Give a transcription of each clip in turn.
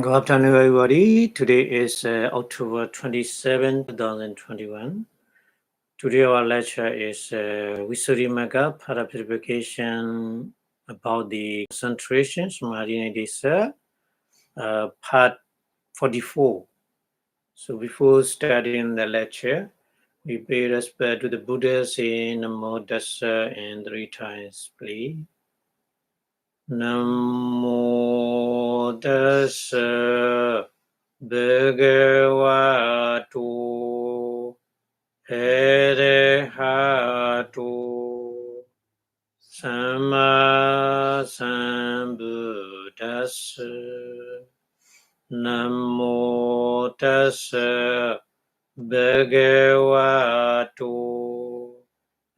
Good afternoon, everybody. Today is October 27, 2021. Today our lecture is Vipassanā para Purification about the concentration, Samadhi Desa, part 44. So before starting the lecture, we pay respect to the Buddhas in Namo Tassa and 3 times, please. Namo Tassa Bhagavato Arahato Samma Sambuddhassa. Namo Tassa Bhagavato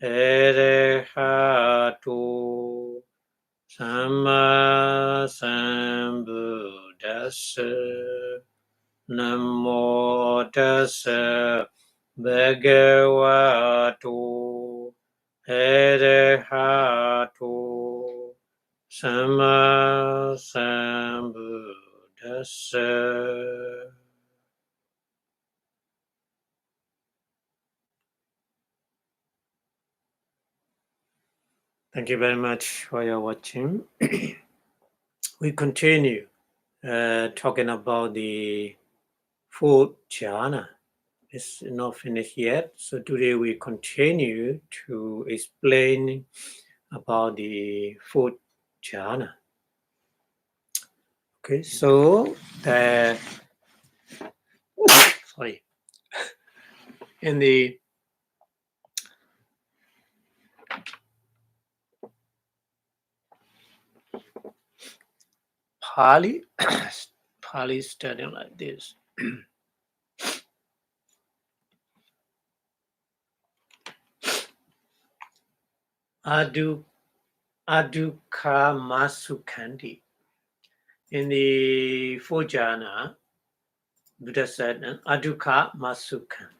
Arahato Samma Sambuddhassa. Namo Tassa Bhagavato Arahato Samma Sambuddhassa. Thank you very much for your watching. We continue talking about the fourth jhana. It's not finished yet, so today we continue to explain about the fourth jhana. Okay, so in the Pali, Pali is studying like this. Adukkamasukkhandi. In the fourth jhana, Buddha said, Adukkamasukkham.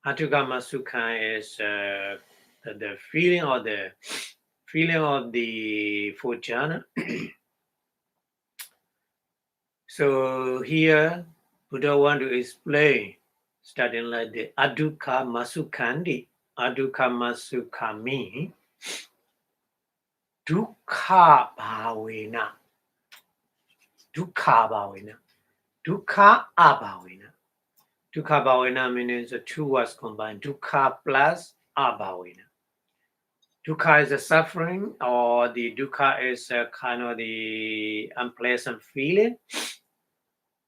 Adukkamasukkham is the feeling of the fourth jhana. So here, Buddha want to explain, starting like the Adukkamasukkhandi. Adukkamasukkhami. Dukkha bhavena. Dukkha bhavena. Dukkha abhavena. Dukkha bhavena means the two words combined. Dukkha plus abhavena. Dukkha is a suffering, or the dukkha is a kind of the unpleasant feeling.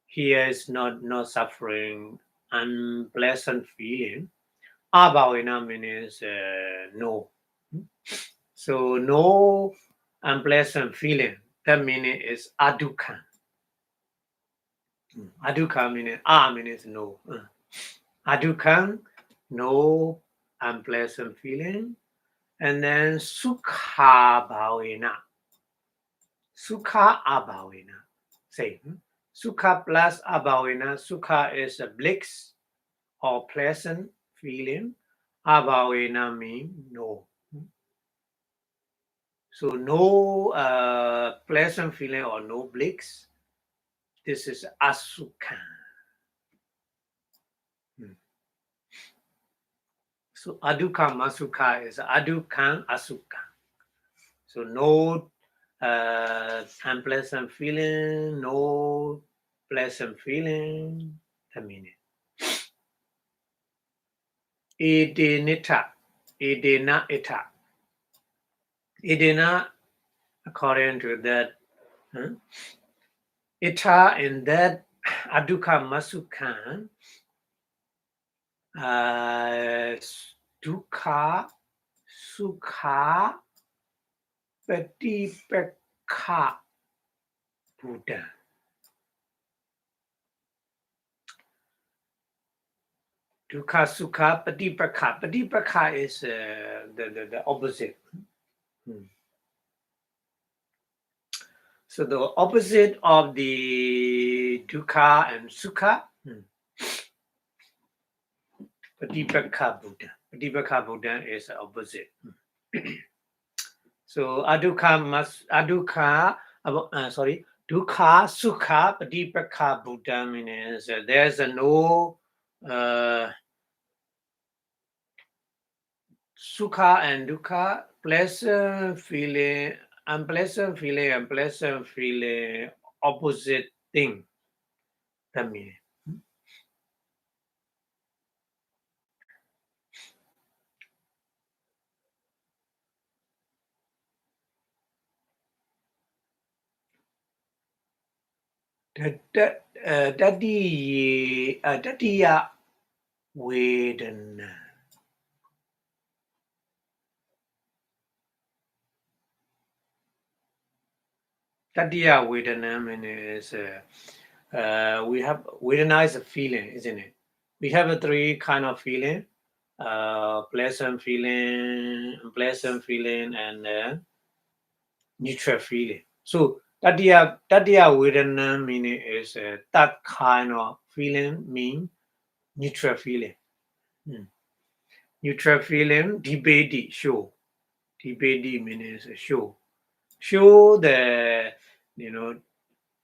Here is not suffering, unpleasant feeling. Abhavena means no. So no unpleasant feeling. That meaning is adukha. Adukha means no. Adukha, no unpleasant feeling. And then sukha bhavena. Sukha abhavena. Same. Sukha plus abhavena. Sukha is a bliss or pleasant feeling. Abhavena means no. So no pleasant feeling or no bliss. This is asukha. So adukha masukha is adukha asukha. So no unpleasant feeling, no pleasant feeling. The meaning. Edenita, edena ita. Edena, according to that, ita in that adukha masukha, dukkha, sukha, patipakha Buddha. Dukkha, sukha, patipakha. Patipakha is the opposite. So the opposite of the dukkha and sukha, patipakha Buddha. Patipakha Buddha is the opposite. So Dukkha, Sukha, Patipakha Buddha means there's no Sukha and Dukkha, pleasant feeling, unpleasant feeling, opposite thing. That means. Tatiya Vedana. Tatiya Vedana means we have Vedana is a feeling, isn't it? We have a three kind of feeling: pleasant feeling, unpleasant feeling, and neutral feeling. So Tatiya Vedana meaning is that kind of feeling mean neutral feeling. Hmm. Neutral feeling, debate show. Debate means show. Show the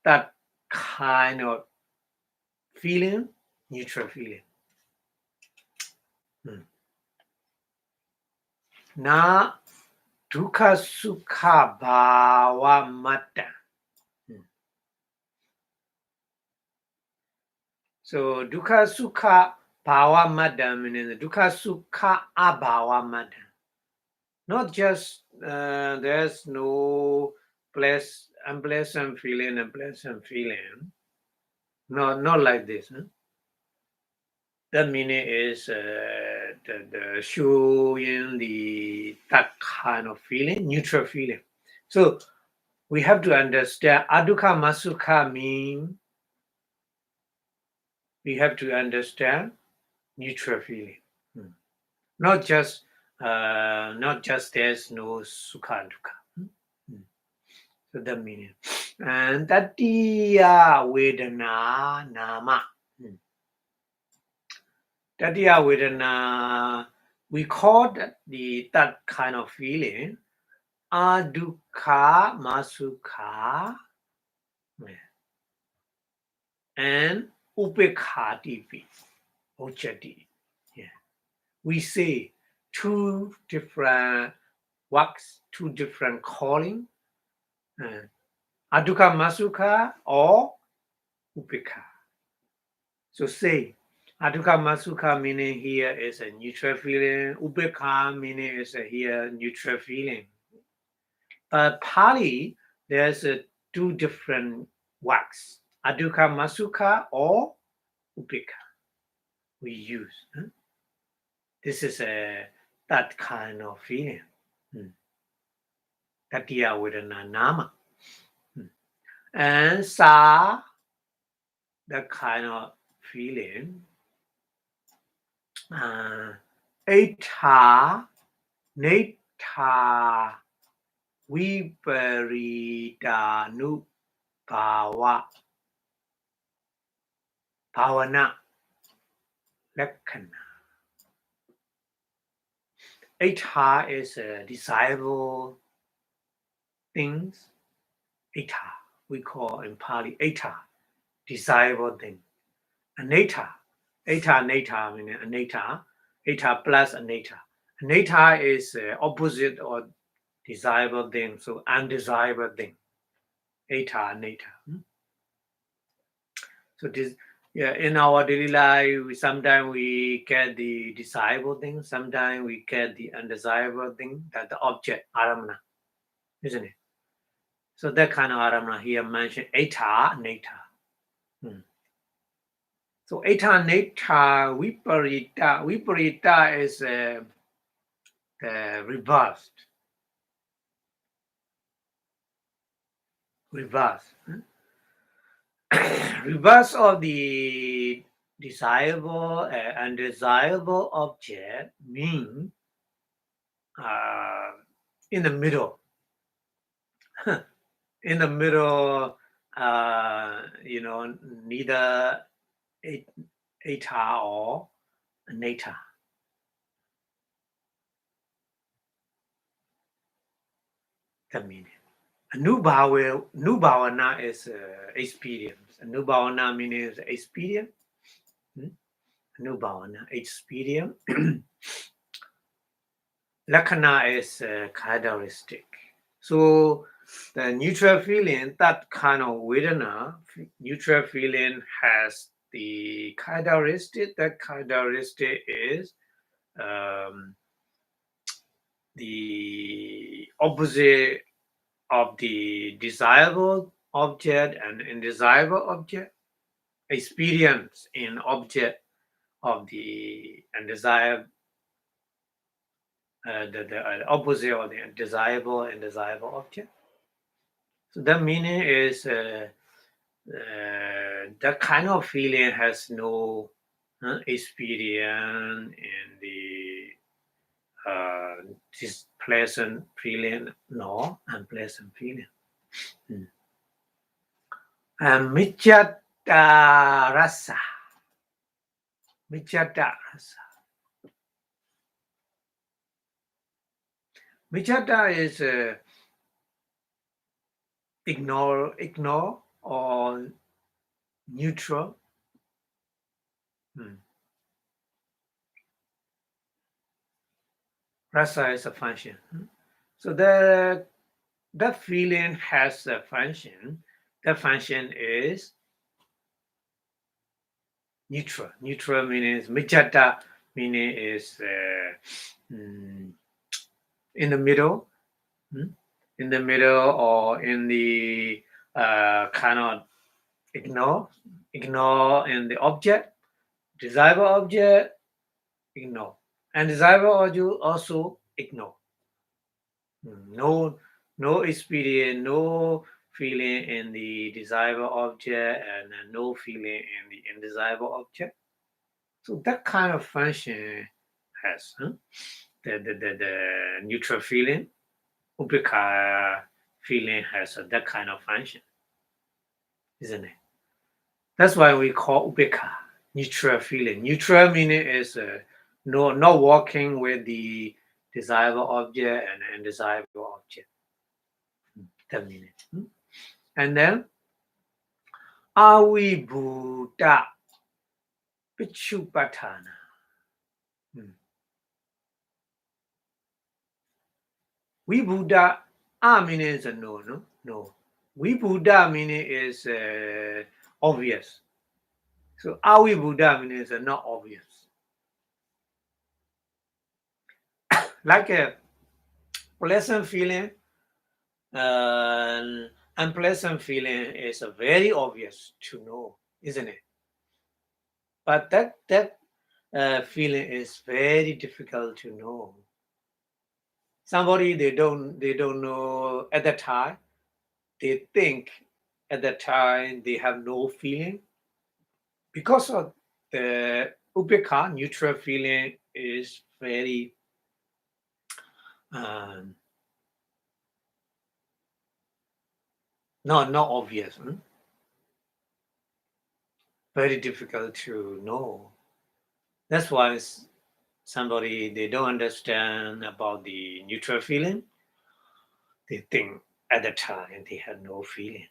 that kind of feeling, neutral feeling. Hmm. Na dukkha sukha bhava matta. Hmm. So dukkha sukha bhava matta means dukkha sukha abhava matta. Not just there's no unpleasant feeling and pleasant feeling. No, not like this. Huh? That meaning is the showing that kind of feeling, neutral feeling. So we have to understand adukha masukha mean we have to understand neutral feeling. Hmm. Not just there's no sukha and dukkha. Hmm. So that meaning. And tatiya vedana nama. Hmm. Tatiya vedana, we call that kind of feeling adukha masukha and upekhati ojati. Yeah. We say two different works, two different calling, adukha masukha or upekha. So say adukha masukha meaning here is a neutral feeling, upekha meaning is here neutral feeling. But Pali, there's two different works, adukha masukha or upekha we use. Huh? This is that kind of feeling. Tatiya vedana nama. And sa, that kind of feeling. Eta, neta, viparidanu bhava, bhavana, lakhana. Eta is desirable things. Eta, we call in Pali, eta, desirable thing. Aneta, neta meaning aneta, eta plus aneta. Aneta is opposite or desirable thing, so undesirable thing. Eta, neta. So this, yeah, in our daily life, sometimes we get the desirable thing, sometimes we get the undesirable thing, that the object, aramana, isn't it? So that kind of aramana here mentioned eta, neta. So eta, neta, viparita is the reverse. Reverse of the desirable and undesirable object mean in the middle. In the middle, neither eta or neta. The meaning. Nubhavana is experience. Nubhavana means experience. Nubhavana, experience. Lakkhana is characteristic. So the neutral feeling, that kind of Vedana, neutral feeling has the characteristic. That characteristic is the opposite of the desirable object and undesirable object. Experience in object of the undesirable, the opposite of the desirable and desirable object. So the meaning is that kind of feeling has no experience in the this pleasant feeling nor unpleasant feeling. And Micchata rasa. Micchata rasa. Micchata is ignore or neutral. Rasa is a function. So that feeling has a function. The function is neutral. Neutral means Micchata meaning is in the middle. In the middle or in the cannot ignore in the object, desirable object, ignore, and desirable object also ignore. No experience, no feeling in the desirable object, and no feeling in the undesirable object. So that kind of function has the neutral feeling. Upekkha feeling has that kind of function, isn't it? That's why we call upekkha neutral feeling. Neutral meaning is not working with the desirable object and undesirable object. That meaning. And then Avibhuta Pichupatthana. Vibhuta meaning is a no. Vibhuta meaning is obvious. So Avibhuta meaning is not obvious. Like a pleasant feeling, unpleasant feeling is very obvious to know, isn't it? But that feeling is very difficult to know. Somebody they don't know at the time. They think at the time they have no feeling because of the upekkha neutral feeling is very not obvious. Very difficult to know. That's why somebody they don't understand about the neutral feeling. They think at the time they have no feeling.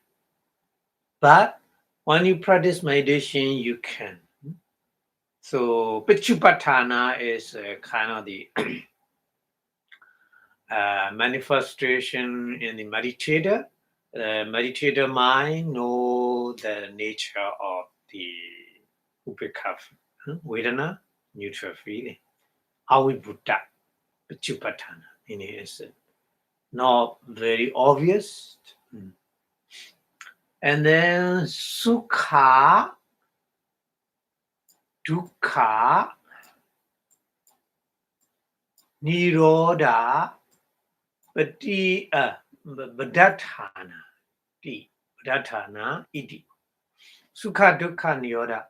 But when you practice meditation, you can. So Pichupatthana is kind of the manifestation in the meditator. Meditator mind know the nature of the upekkha vedana, neutral feeling. Avibhuta Pichupatthana meaning is not very obvious. And then Sukha, Dukkha, Nirodha, Vadathana, iti. Sukha, Dukkha, Nirodha.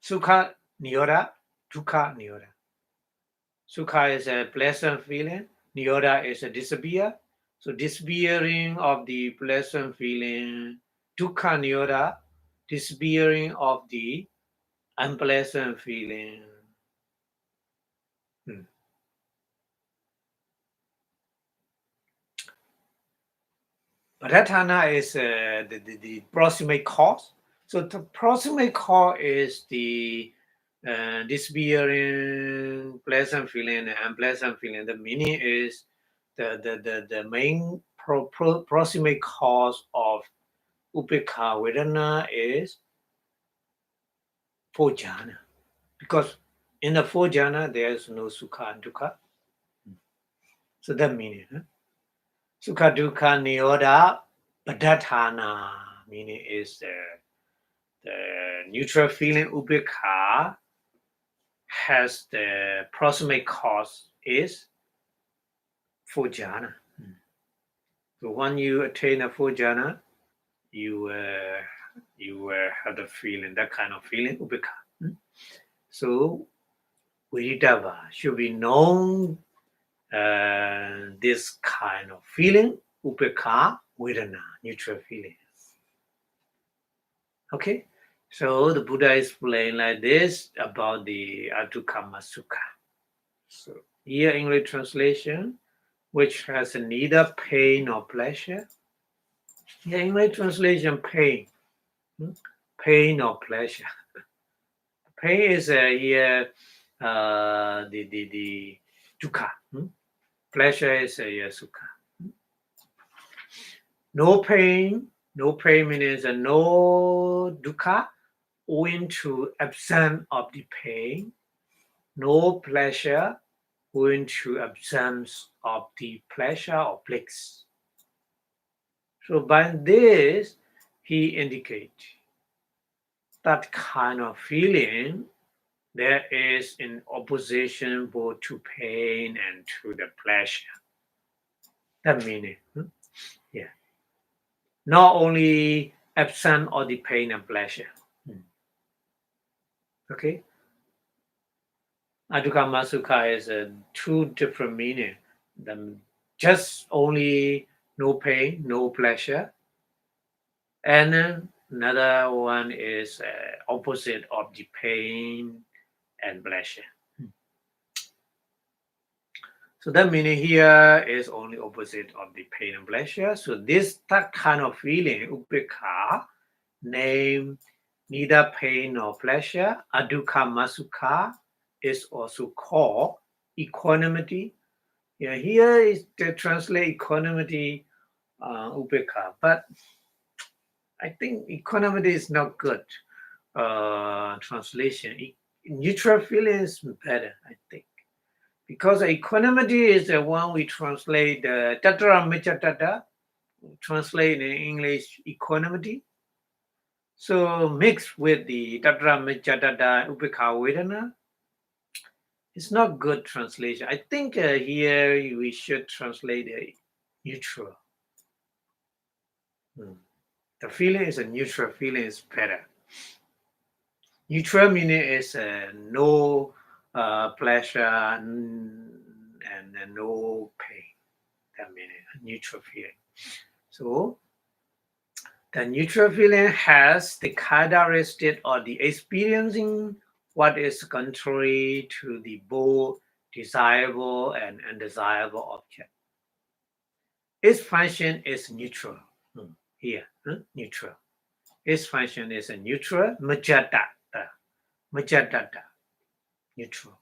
Sukha, Nirodha, Dukkha, Nirodha. Sukha is a pleasant feeling. Nirodha is a disappear. So disappearing of the pleasant feeling. Dukkha, Nirodha, disappearing of the unpleasant feeling. Abhidhamma is the proximate cause. So the proximate cause is the disappearing pleasant feeling and unpleasant feeling. The meaning is the main proximate cause of upekha vedana is four jhana. Because in the four jhana there is no sukha and dukkha. So that meaning. Sukha dukkha nirodha Abhidhamma meaning is the neutral feeling upekha has the proximate cause is four jhana. So when you attain a four jhana, you have the feeling, that kind of feeling upekha. So Viridava should be known this kind of feeling upekha vedana, neutral feeling. Okay, so the Buddha explained like this about the Abhidhamma Sukha. So here English translation, which has neither pain nor pleasure. Here English translation, pain, pain or pleasure. Pain is here the dukkha. Pleasure is sukha. No pain means no dukkha owing to absence of the pain. No pleasure owing to absence of the pleasure or bliss. So by this, he indicates that kind of feeling there is in opposition both to pain and to the pleasure. That meaning, yeah. Not only absent of the pain and pleasure. Okay. Abhidhamma Sukha is two different meaning. Just only no pain, no pleasure. And another one is opposite of the pain and pleasure. So that meaning here is only opposite of the pain and pleasure. So that kind of feeling, upekha, named neither pain nor pleasure, Abhidhamma Sukha, is also called equanimity. Yeah, here is to translate equanimity, upekha, but I think equanimity is not good translation. Neutral feeling is better, I think. Because equanimity is the one we translate tatra michatata, translate in English equanimity. So mixed with the tatra michatata upekha vedana, it's not good translation. I think here we should translate neutral. The feeling is a neutral feeling is better. Neutral meaning is no pleasure and no pain. That means a neutral feeling. So the neutral feeling has the characteristic or the experiencing what is contrary to the both desirable and undesirable object. Its function is neutral. Here, neutral. Its function is a neutral, majatata, neutral.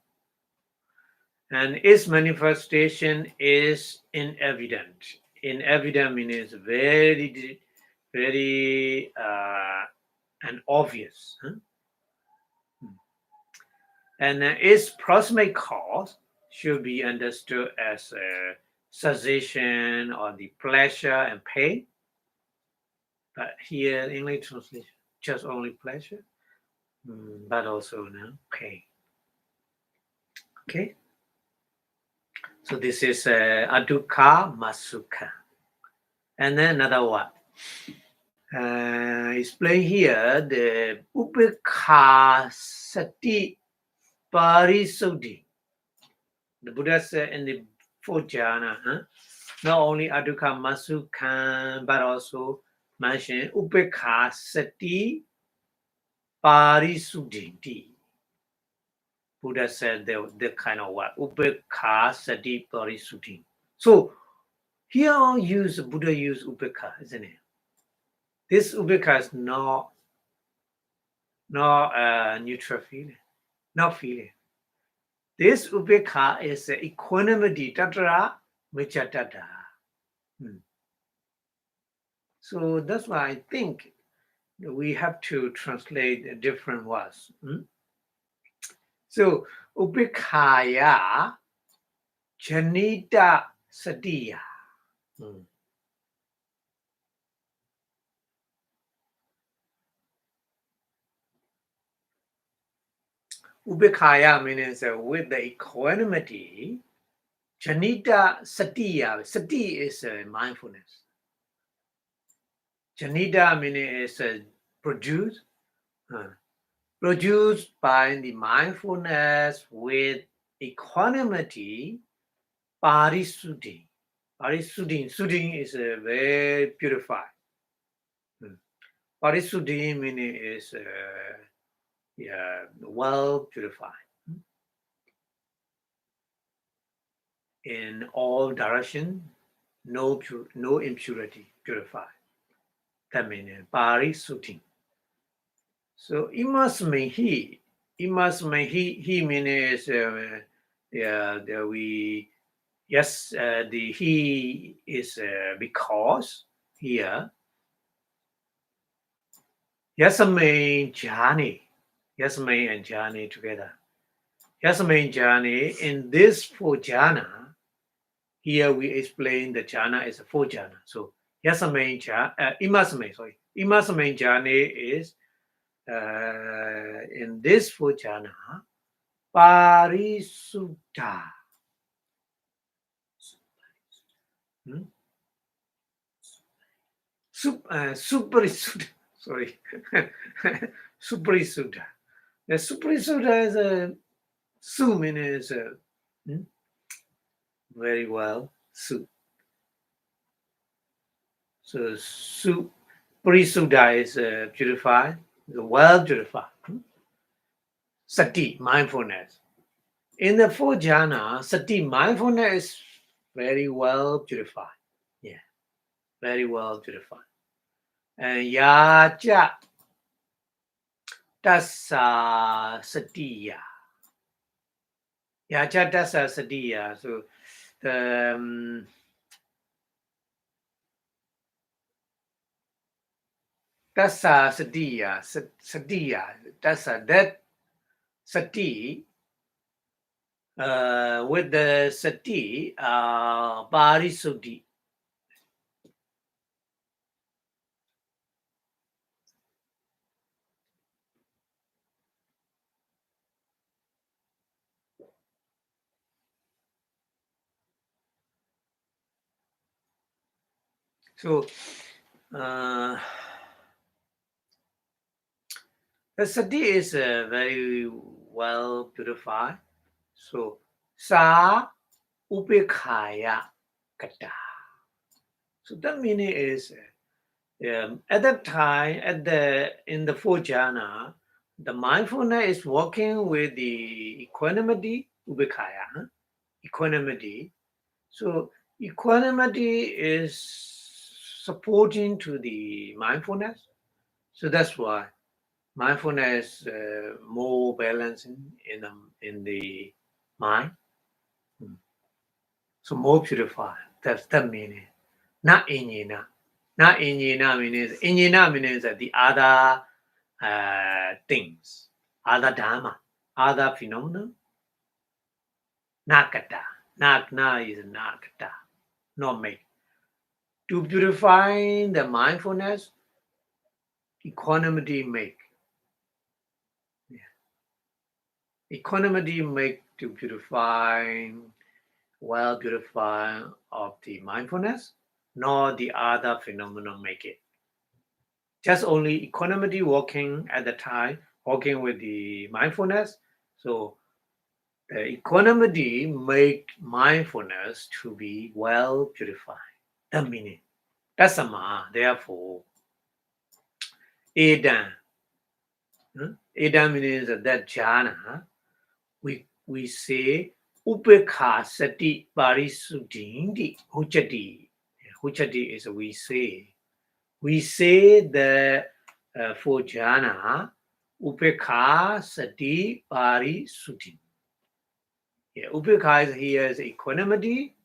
And its manifestation is inevident. Inevident means very, very and obvious. And its proximate cause should be understood as cessation or the pleasure and pain. But here, in English translation, just only pleasure, but also pain. Okay. So this is Abhidhamma Sukha. And then another one. Explain here the upekha sati parisuddhi. The Buddha said in the fourth jhana, not only Abhidhamma Sukha, but also mention upekha sati parisuddhi. Buddha said the kind of what? Upekha sati parisuddhi. So Here use Buddha use upekha, isn't it? This upekha is not neutral feeling, not feeling. This upekha is equanimity, tatra michatata. So that's why I think we have to translate different words. So upekhaya janita satiya. Upekhaya means with the equanimity. Janita satiya. Sati is mindfulness. Janita meaning is produced. Produced by the mindfulness with equanimity, parisuddhi. Parisuddhi is very purified. Parisuddhi meaning is well purified in all direction, no impurity, purified. That means parisuddhi. So imasmehi means the he is because here Yasame jhani, Yasame and jhani together. Yasame jhani in this four jhana. Here we explain the jhana is a four jhana. So Yasame imasame jhani is in this four jhana parisuddha. Superisuddha. Sorry, superisuddha. The superisuddha is a su means very well su. So superisuddha is purified, well purified. Sati, mindfulness. In the four jhana, sati, mindfulness is very well purified. Yeah, very well purified. And yacha tassa satiya. Yacha tassa satiya. So the tassa satiya, tassa, that sati, with the sati, parisuddhi. So the sati is very well purified. So sa upekhaya kata. So that meaning is at that time in the four jhana, the mindfulness is working with the equanimity upekhaya, equanimity. So equanimity is supporting to the mindfulness. So that's why mindfulness more balancing in the mind. So more purified. That's the meaning. Not inyena. Not inyena means the other things, other dharma, other phenomena. Nakata. Nakna is nakata. Not make. To purify the mindfulness, equanimity make. Equanimity make to purify, well purify of the mindfulness, nor the other phenomena make it. Just only equanimity working at the time, working with the mindfulness. So the equanimity make mindfulness to be well purified. The meaning. That's sama. Therefore, Edan. Edan means that jhana. We say upekha sati parisuddhi uchati. Huchati is we say. We say that for jhana, upekha, sati, pari, suti. Yeah, upekha is here is equanimity,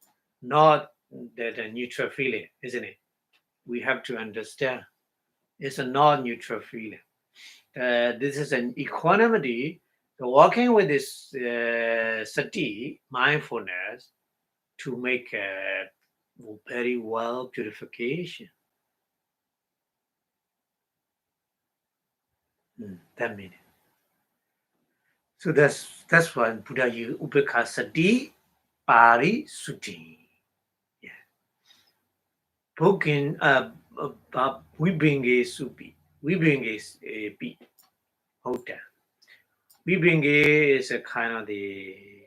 not that a neutral feeling, isn't it? We have to understand. It's a non-neutral feeling. This is an equanimity. So working with this sati, mindfulness, to make a very well purification. That means. So that's why Buddha used upekha sati, pari, suti. Yeah. Broken Vibhinge supi. Vibhinge is a pi. Hota. Vibhinge is a kind of the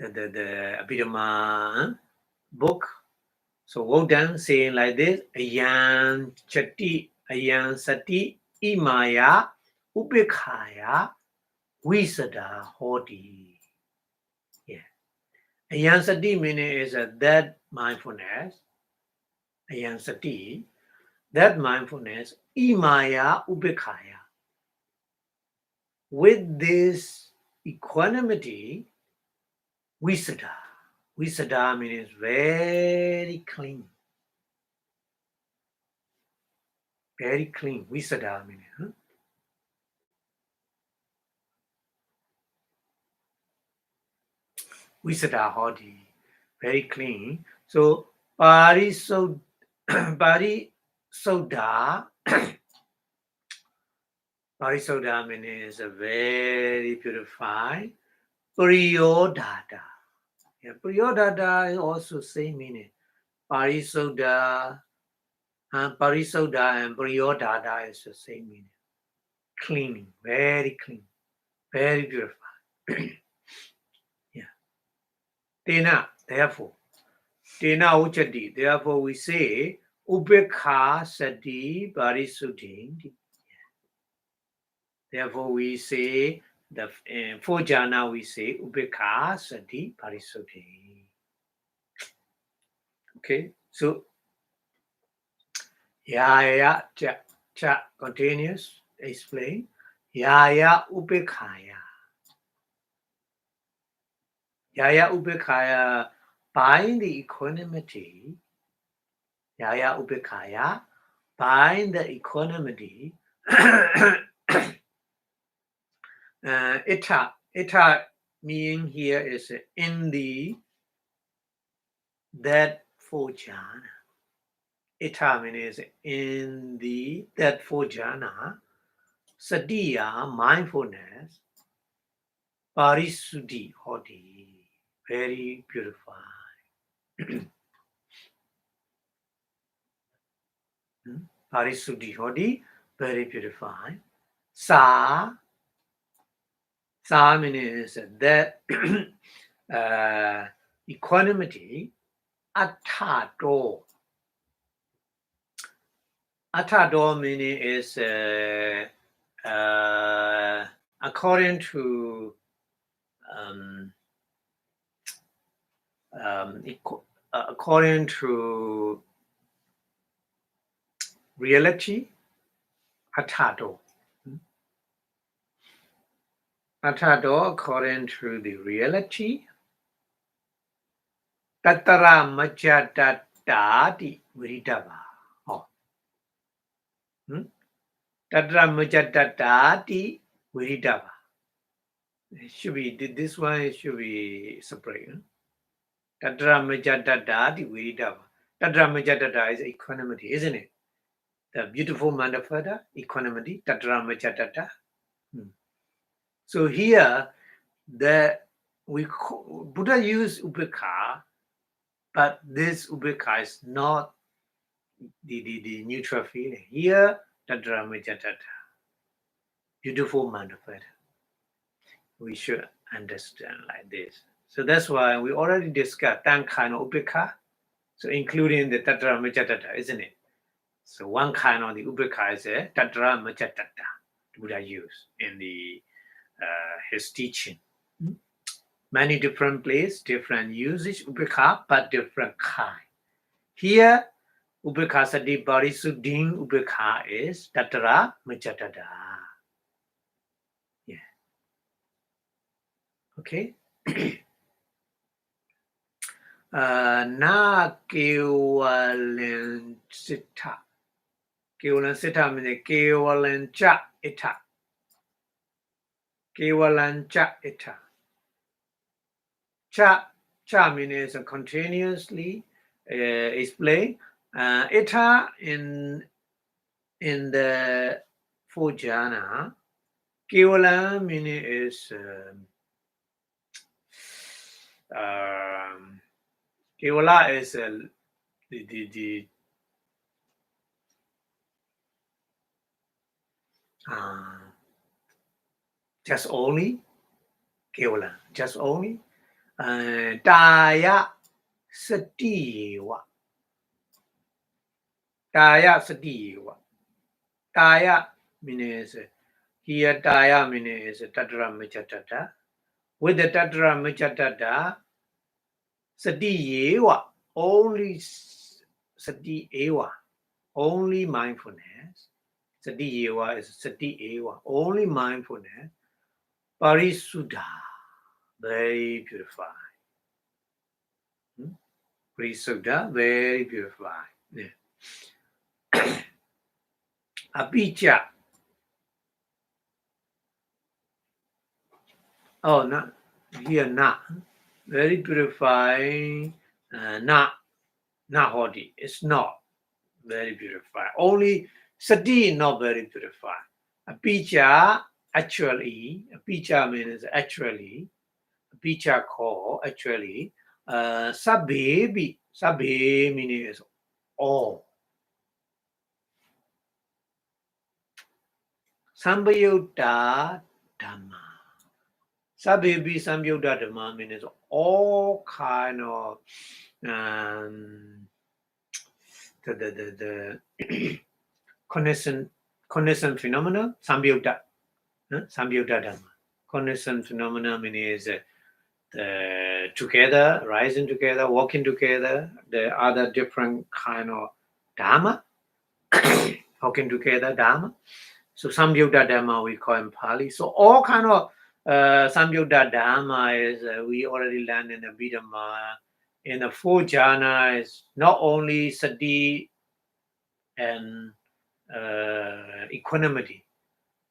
Abhidhamma book. So Wodan saying like this: Ayan chati, ayan sati, imaya, upekhaya, visada hoti. Yeah. Ayan sati meaning is that mindfulness. Ayan sati, that mindfulness, imaya, upekhaya. With this equanimity, visada. Visada means very clean. Very clean. Visada meaning. Huh? Visada hoti. Very clean. So Parisoda Parisoda means a very purified. Priyodhata. Yeah, Priyodhata is also same meaning. Parisoda and Priyodhata is the same meaning. Cleaning, very clean, very purified. Yeah. Tena, therefore. Tena uchati. Therefore we say upekha sati parisuddhi. Therefore we say the for jhana we say upekha sati parisuddhi. Okay, so yaya cha continues explain yaya upekhaya. Yaya upekhaya by the equanimity. Yaya upekhaya by the equanimity. Ita meaning here is in the that for jhana. Ita means in the that for jhana. Satiya, mindfulness. Parisuddhi hoti, very purified. Parisuddhi hoti, very purified. Sa means that equanimity. Attato. Attato meaning is according to according to reality. Attato. Attato according to the reality. Tattara majjatati viridava. Oh. Tattara majjatati viridava. It should be this one should be separate. Tattara majjatati viridava. Tattara majjatata is equanimity, isn't it? The beautiful manifesta, equanimity, tattara majjatata. So here, Buddha used upekha, but this upekha is not the neutral feeling. Here, tattara majjatata, beautiful manifesta. We should understand like this. So that's why we already discussed that kind of upekha, so including the tattara majjatata, isn't it? So one kind of the upekha is a tattara majjatata. Buddha used in the his teaching. Many different places, different usage upekha, but different kind. Here, Ubekha Sati Parisuddhin Ubekha is Tattara Majatada. Yeah. Okay. Na Kewalan Sita. Kewalan Sita means Kewalan Cha Ita. Kewalan Cha Ita. Cha means continuously explain. Ita in the four jhana, Kevala meaning is Kevala is the just only Kevala, just only Daya Satiwa. Daya Satiwa. Daya means here Daya means Tatra Michatata. With the Tatra Michatata, Sati Ewa, only Sati Ewa, only mindfulness. Sati Ewa is Sati Ewa, only mindfulness. Parisuddha, very purified. Parisuddha, very purified. Yeah. Apicca. Oh, not here, not. Very purified. Not haughty. It's not very purified. Only Sati not very purified. Apicca, actually, Apicca means actually, Apicca call, actually, Sabbe meaning is all. Sambayutta Dhamma. Sabbe Sambayutta Dhamma means all kind of the connection phenomena, Sambayutta Dhamma. Connection phenomena means together, rising together, walking together, the other different kind of Dhamma, walking together Dhamma. So Samyutta Dhamma we call in Pali. So all kind of Samyutta Dhamma is we already learned in the Abhidhamma. In the four jhana is not only sati and equanimity,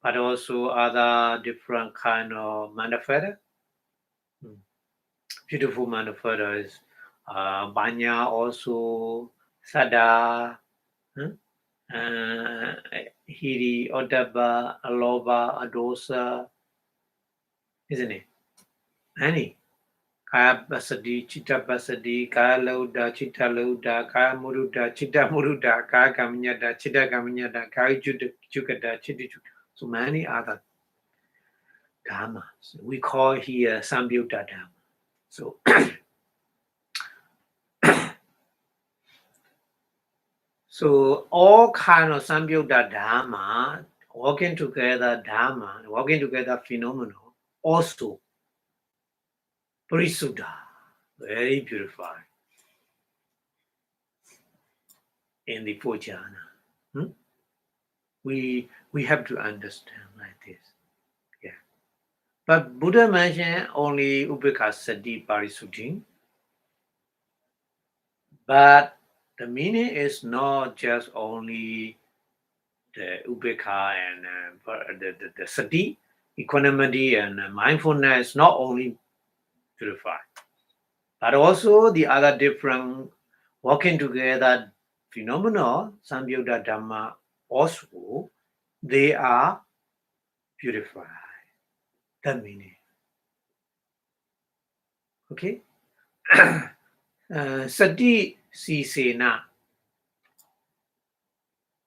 but also other different kind of manifesta. Beautiful manifesta is Banya also, Sada, Hiri, Odabba, Aloba, Adosa, isn't it? Any. Kaya Basadi, Chitta Basadi, Kaya Lauda, Chitta Lauda, Kaya Muruda, Chitta Muruda, Kaya Kaminyada, Chitta Kaminyada, Kaya Jukada, Chitta. So many other dhammas. We call here Samyutta Dhamma. So, so all kind of Samyutta Dhamma, working together Dhamma, working together phenomenal, also Parisuddha, very purified in the four jhana. We have to understand like this. Yeah. But Buddha mentioned only Upekkha Sati Parisuddhi. But the meaning is not just only the Upekkha and the Sati, equanimity and mindfulness, not only purified, but also the other different working together phenomena, Samyutta Dhamma, also they are purified. The meaning. Okay? Sati Sisena.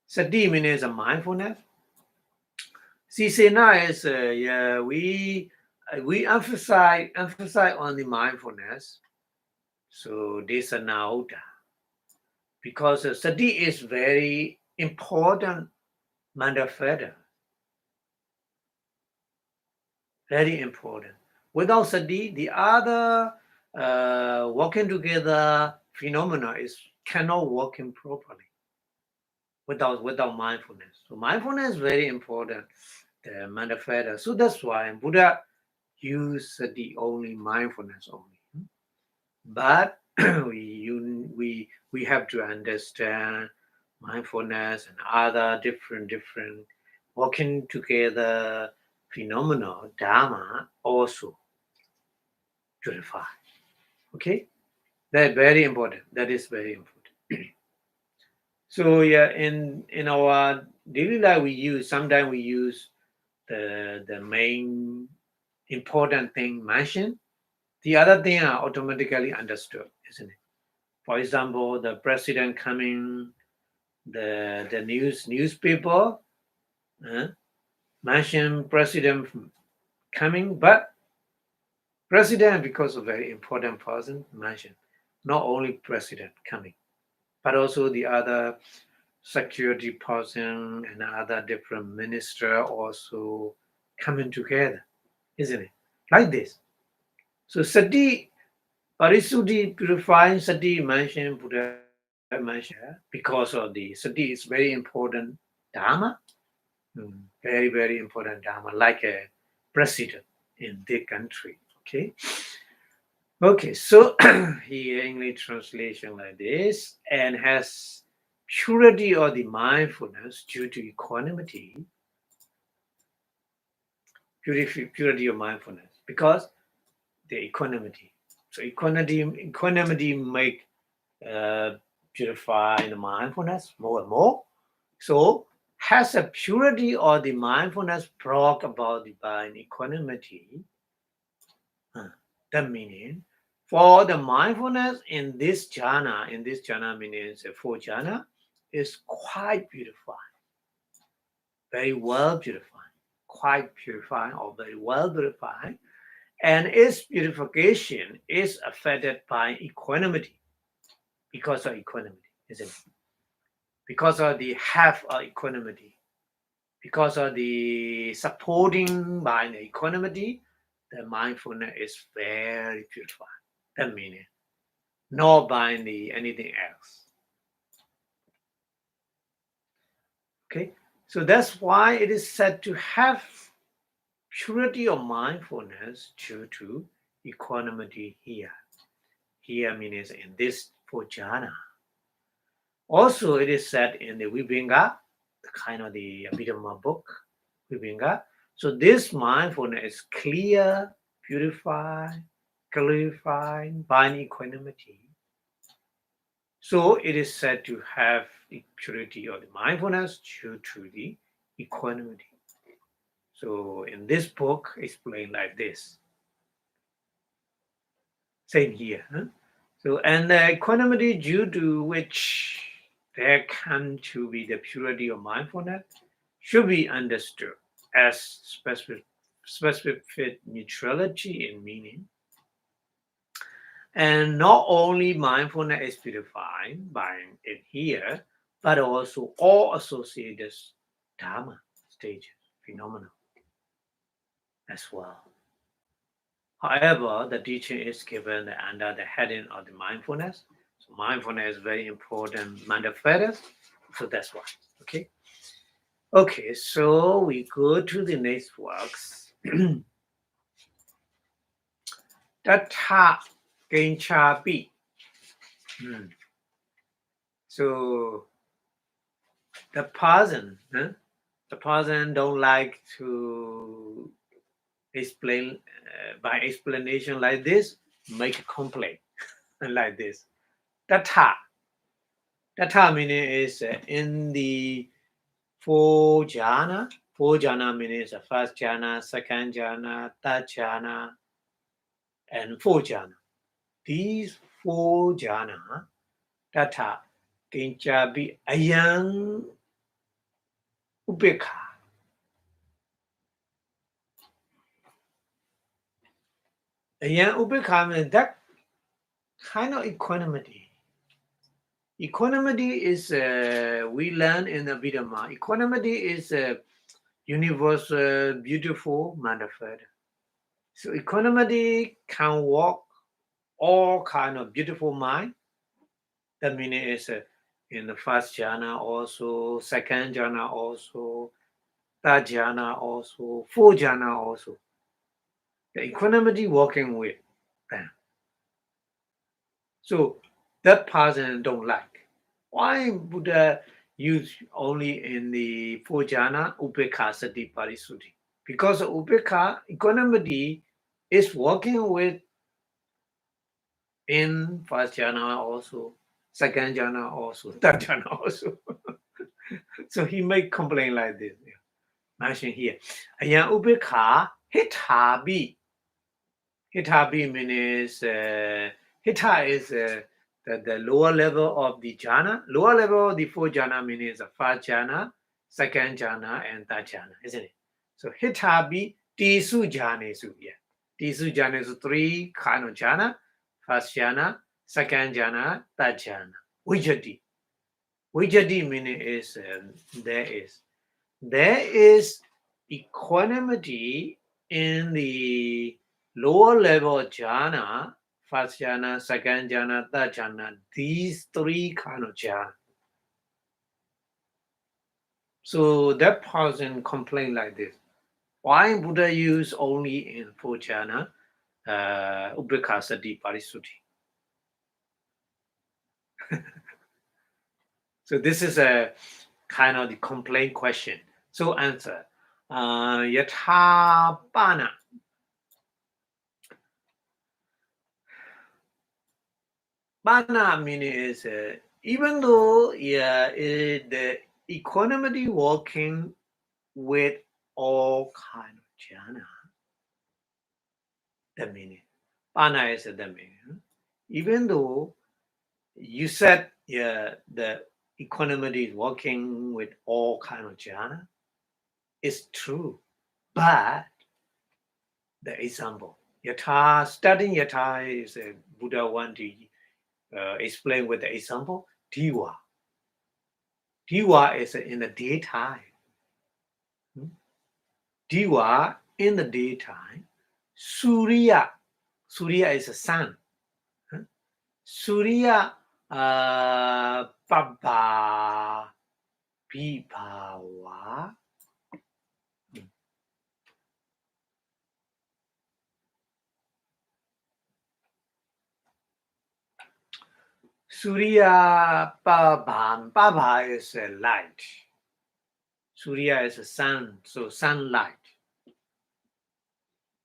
Sati means a mindfulness. Sisena is we emphasize on the mindfulness. So this is Nauta. Because sati is very important manifesta. Very important. Without sati, the other working together phenomena is cannot working properly without mindfulness. So mindfulness is very important, the manifesto. So that's why Buddha used the only mindfulness only. But we have to understand mindfulness and other different working together phenomena dharma also purify. Okay, that very important. That is very important. So yeah, in our daily life sometimes we use the main important thing mentioned. The other thing are automatically understood, isn't it? For example, the president coming, the newspaper uh, mention president coming, but president because of very important person mentioned, not only president coming, but also the other security person and other different minister also coming together, isn't it? Like this. So sati, parisuddhi, purifying sati mentioned, Buddha mentioned because of the sati is very important dharma, very important dharma, like a president in the country. Okay, so here English translation like this, and has purity or the mindfulness due to equanimity, purity of mindfulness, because the equanimity. So equanimity make uh, purify the mindfulness more and more. So has a purity or the mindfulness brought about divine equanimity. The meaning for the mindfulness in this jhana means four jhana, is quite purified, very well purified, quite purified or very well purified, and its purification is affected by equanimity because of equanimity, isn't it? Because of the half of equanimity, because of the supporting by the equanimity, the mindfulness is very purified. That meaning, not by anything else. Okay, so that's why it is said to have purity of mindfulness due to equanimity here. Here means in this four jhana. Also, it is said in the Vibhinga, the kind of the Abhidhamma book, Vibhinga. So this mindfulness is clear, purified, clarified by equanimity. So it is said to have the purity of the mindfulness due to the equanimity. So in this book, explained like this. Same here. So and the equanimity due to which there come to be the purity of mindfulness should be understood as specific neutrality in meaning. And not only mindfulness is purified by it here, but also all associated dharma stages, phenomena as well. However, the teaching is given under the heading of the mindfulness. So mindfulness is very important manifest. So that's why. Okay. Okay, so we go to the next works. Tatha Genchapi. So the person don't like to explain by explanation like this, make a complaint like this. Tatha. Tatha meaning is in the four jhana. Four jhana means the first jhana, second jhana, third jhana, and four jhana. These four jhana, tatha, kinchapi, ayam, upekha. Ayam upekha means that kind of equanimity. Equanimity is, we learn in the Abhidhamma, equanimity is a universal, beautiful manifest. So equanimity can walk all kind of beautiful mind. The meaning is in the first jhana also, second jhana also, third jhana also, fourth jhana also. The equanimity working with them. So that person don't like. Why Buddha use only in the fourth jhana, upekha sati parisuddhi? Because upekha, equanimity, is working with in first jhana also, second jhana also, third jhana also. So he may complain like this. Mention here. Ayan upekha hitabi. Hitabi means hita is the lower level of the jhana. Lower level of the four jhana means the first jhana, second jhana, and third jhana, isn't it? So hitabi tisu jhanesu. Yeah. Tisu jhanesu, three kind of jhana. First jhana, second jhana, third jhana. Vijati. Vijati meaning is there is equanimity in the lower level jhana, first jhana, second jhana, third jhana, these three kind of jhana. So that person complain like this. Why Buddha use only in four jhana, upekha sati parisuddhi? So this is a kind of the complaint question. So answer. Yatha pana. Pana meaning is even though the equanimity working with all kind of jhana, the meaning. Pana is the meaning. Even though you said the equanimity is working with all kind of jhana, it's true. But the example, yatha, studying yatha is Buddha want to explain with the example, diva. Diva is in the daytime. Diva in the daytime. Surya. Surya is a sun. Surya Pabha Vibhava. Surya Pabha. Pabha is a light. Surya is a sun, so sunlight.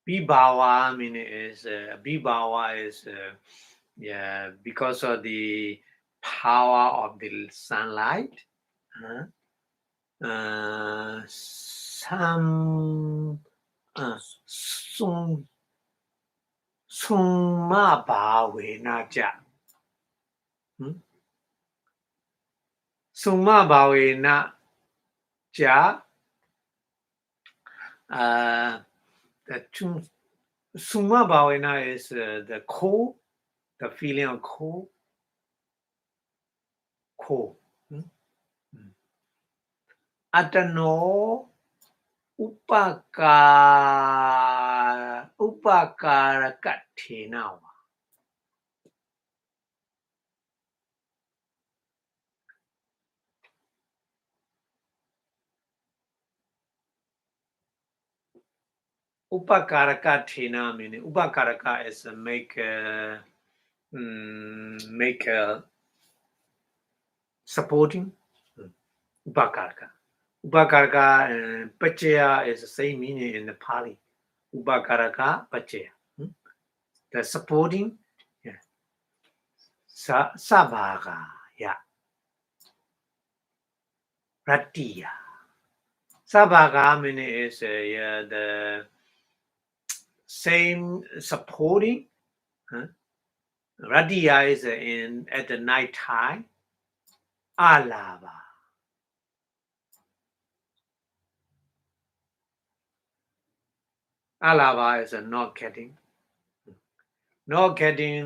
Vibhava meaning is Vibhava is because of the power of the sunlight. Some summa bhavena ja. Summa bhavena ja. The summa bhavena is the cold, the feeling of cold. Cold. Atano upakarakathena. Upakarakathena meaning upakaraka is make supporting. Upakaraka. Upakaraka and pachaya is the same meaning in the Pali. Upakaraka pachaya. The supporting. Yeah. Sabhaga. Yeah. Ratiya. Sabhaga meaning is the same supporting. Ratiya is at the night time. Alava. Alava is not getting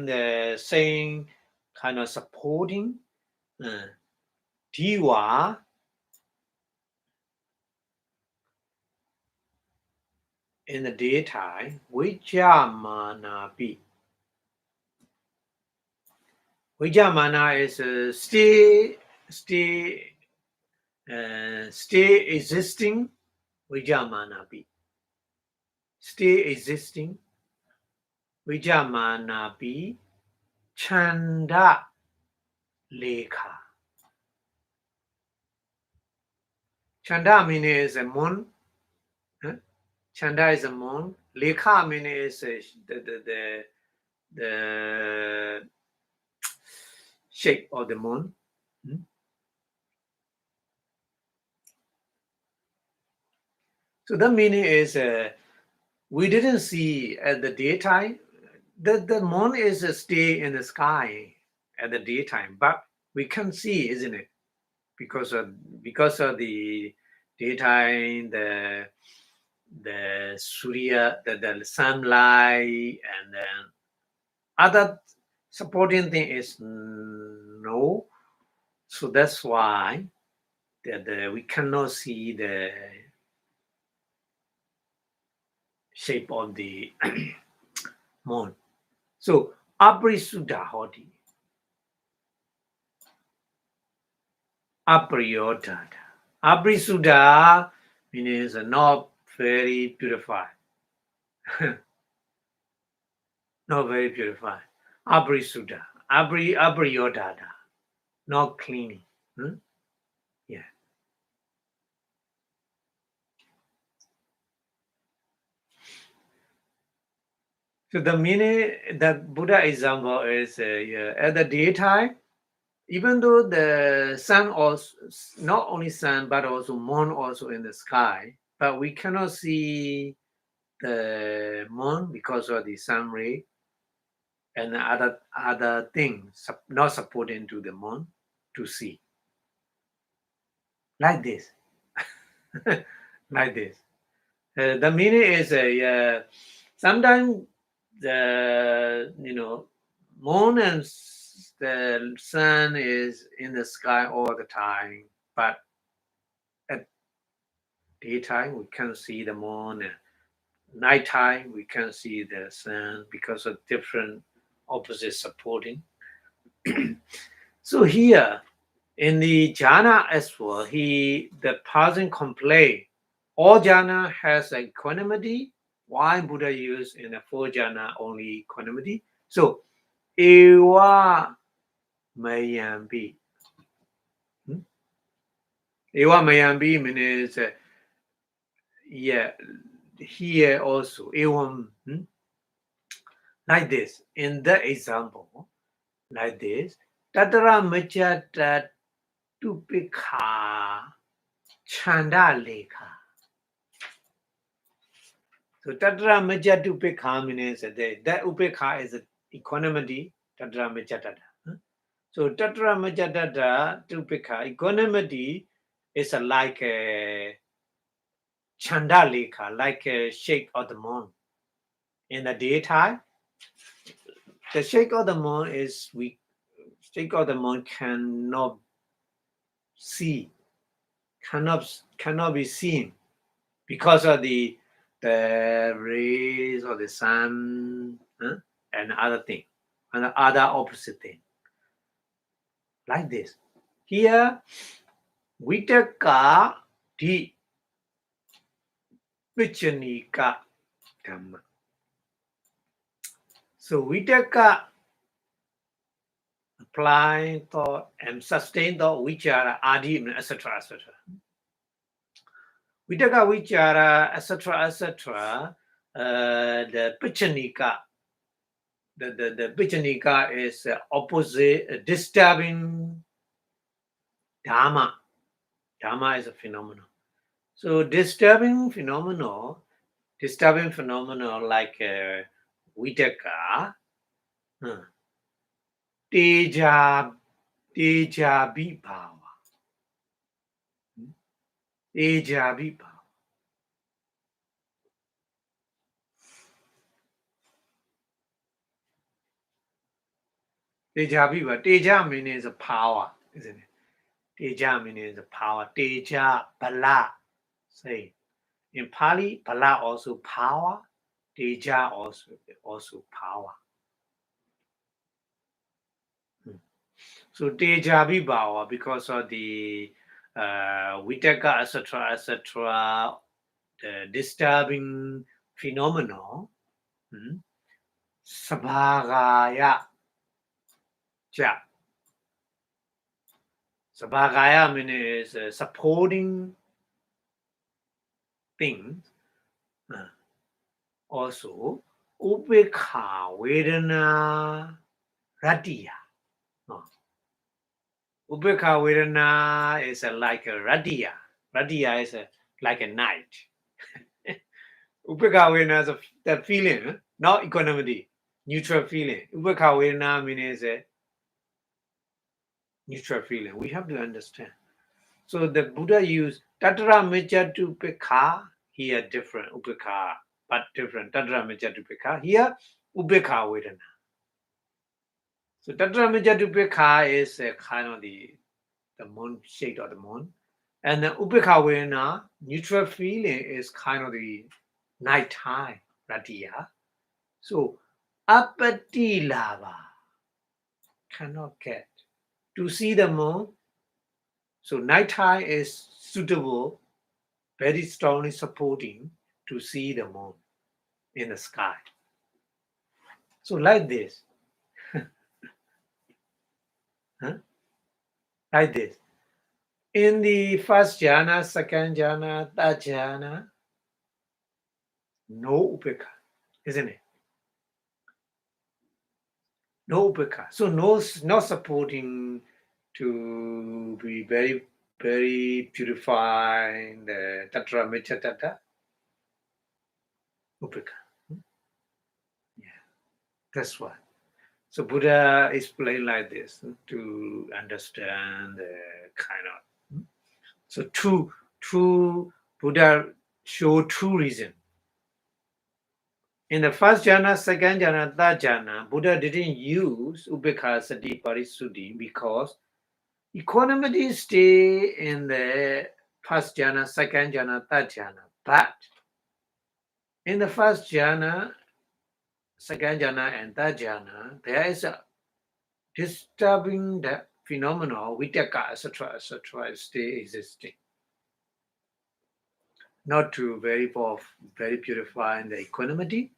the same kind of supporting. Diva in the daytime, Vijamanapi. Vijamana is stay existing. Vijamana be stay existing. Vijamana be chanda lekha. Chanda meaning is a moon. Chanda is a moon. Lekha meaning is the shape of the moon. So the meaning is we didn't see at the daytime. The moon is a stay in the sky at the daytime, but we can see, isn't it? Because of the daytime, the surya, the sunlight, and then other supporting thing is no. So that's why we cannot see the shape of the moon. So aprisuddha hoti. Apriyodhata. Aprisuddha means not very purified. Not very purified. Aprisuddha. Apriyodhata. Not cleaning. Yeah. So the meaning, the Buddha example is at the daytime, even though the sun also, not only sun, but also moon also in the sky, but we cannot see the moon because of the sun ray and other things not supporting to the moon to see. Like this. Like this. The meaning is sometimes the moon and the sun is in the sky all the time, but at daytime we can see the moon, and nighttime we can see the sun because of different opposite supporting. So here in the jhana as well, the person complain all jhana has equanimity. Why Buddha used in the four jhana only equanimity? So Ewa Mayambi. Ewa Mayambi means here also Ewa like this. In the example, like this, Tatara Machata Tupika Chanda Lekha. So Tatra Maja Upekha means that Upekha is equanimity, Tatra Majatata. So Tatra Majatata Upekha, equanimity is like a Chandalika, like a shake of the moon. In the daytime, the shake of the moon is shake of the moon cannot see, cannot be seen because of the rays of the sun and other thing, and other opposite thing. Like this. Here, Vitaka di Vichanika Dhamma. So Vitaka apply thought and sustain thought, vichara, adi, etc., etc. Vitaka, vichara, etc., etc. The Pichanika, the Pichanika is opposite, disturbing Dhamma. Dhamma is a phenomenon. So disturbing phenomenon like Vitaka, Teja Vibhava. Teja Vibhava. Teja Vibhava. Teja means power, isn't it? Teja means power. Teja Bala. Say. In Pali, Bala also power. Teja also power. So Tejabi Bhava, because of the Vitaka, etc., the disturbing phenomenon, Sabhagaya Ja. Sabhagaya means supporting things. Also, Upekha Vedana Radiya. Upekha Vedana is like a Radiya. Radiya is like a night. Upekha Vedana is the feeling, not equanimity, neutral feeling. Upekha Vedana means a neutral feeling. We have to understand. So the Buddha used Tatra Mejatu Upekha, here different, Upekha, but different. Tatra Mejatu Upekha, here Upekha Vedana. So Tatra Mejatu Upekha is a kind of the moon, shade of the moon. And the Upekha Vedana, neutral feeling, is kind of the nighttime, Ratiya. So Apati Lava cannot get to see the moon. So nighttime is suitable, very strongly supporting to see the moon in the sky. So like this. Like this. In the first jhana, second jhana, third jhana, no upekha, isn't it? No upekha. So no supporting to be very, very purifying the tatra micca tata. Upekha. Yeah, that's why. So Buddha explained like this to understand the kind of. So true Buddha showed two reasons. In the first jhana, second jhana, third jhana, Buddha didn't use Ubekha Sati Parisuddhi because equanimity stay in the first jhana, second jhana, third jhana. But in the first jhana, second jhana, and third jhana, there is a disturbing the phenomenon, vitaka, etc., stay existing. Not to very purify the equanimity,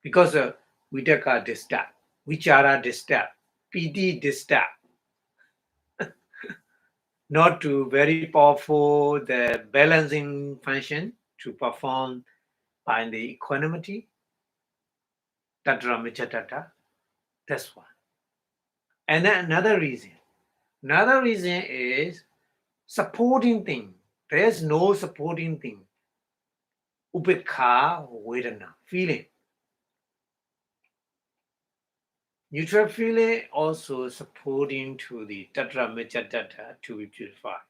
because vitaka disturb, vichara disturb, piti disturb. Not to very powerful the balancing function to perform by the equanimity. Tatra michatata. That's one. And then another reason. Another reason is supporting thing. There's no supporting thing. Upekha vedana, feeling. Neutral feeling also supporting to the tatra michatata to be purified.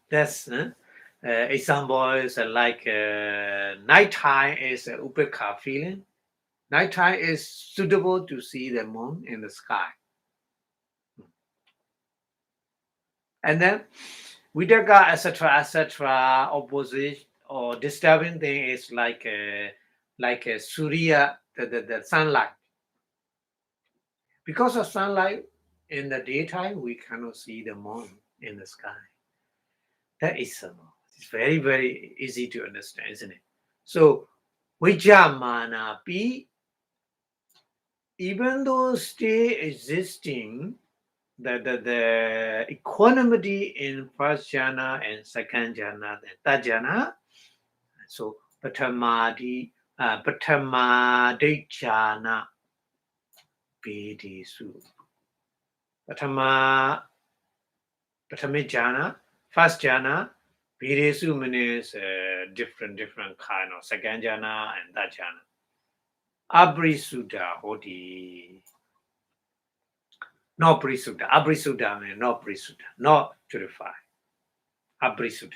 That's example is like nighttime is upekha feeling. Nighttime is suitable to see the moon in the sky. And then Vidaka, etc., opposite or disturbing thing is like a Surya, the sunlight. Because of sunlight in the daytime, we cannot see the moon in the sky. That is it's very, very easy to understand, isn't it? So Vijamana P, even though stay existing, the equanimity in first jhana and second jhana and third jhana. So patamadi jhana vedisu. Patami jhana, first jhana, vedisu means different kind of second jhana and third jhana. Abhrisuddha hodi. No Parisuddha. Abhrisuddha means no Parisuddha, not purified. Abhrisuddha.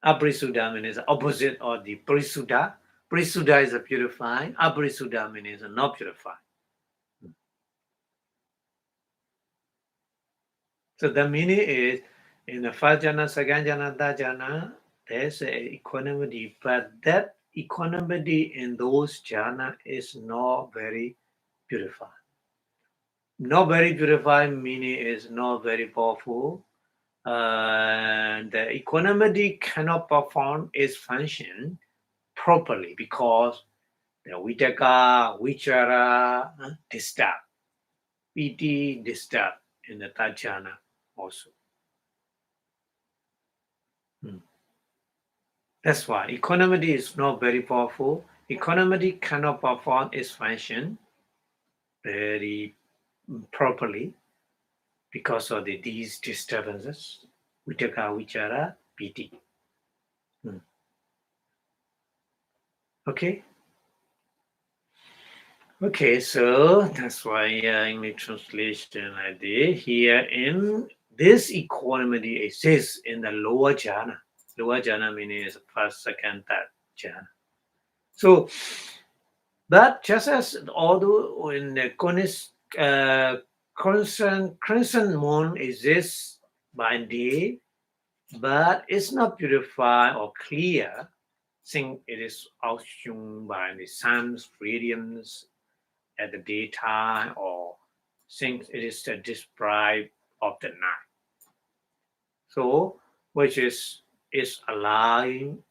Abhrisuddha means opposite of the Parisuddha. Parisuddha is a purifying. Abhrisuddha means not purified. So the meaning is in the first jhana, second jhana, third jhana, there's a equanimity, but that equanimity in those jhana is not very purified. Not very purified meaning is not very powerful. The equanimity cannot perform its function properly because the vitaka, vichara disturb, piti disturb in the third jhana also. That's why equanimity is not very powerful. Equanimity cannot perform its function very properly because of these disturbances. Vitaka, vichara, piti. Okay. Okay, so that's why in the translation I did here in this equanimity exists in the lower jhana. Lower jhana meaning is first, second, third jhana. So, but just as although in the crimson moon exists by day, but it's not purified or clear, since it is outshone by the sun's radiance at the daytime, or since it is deprived of the night. So, which is allowing,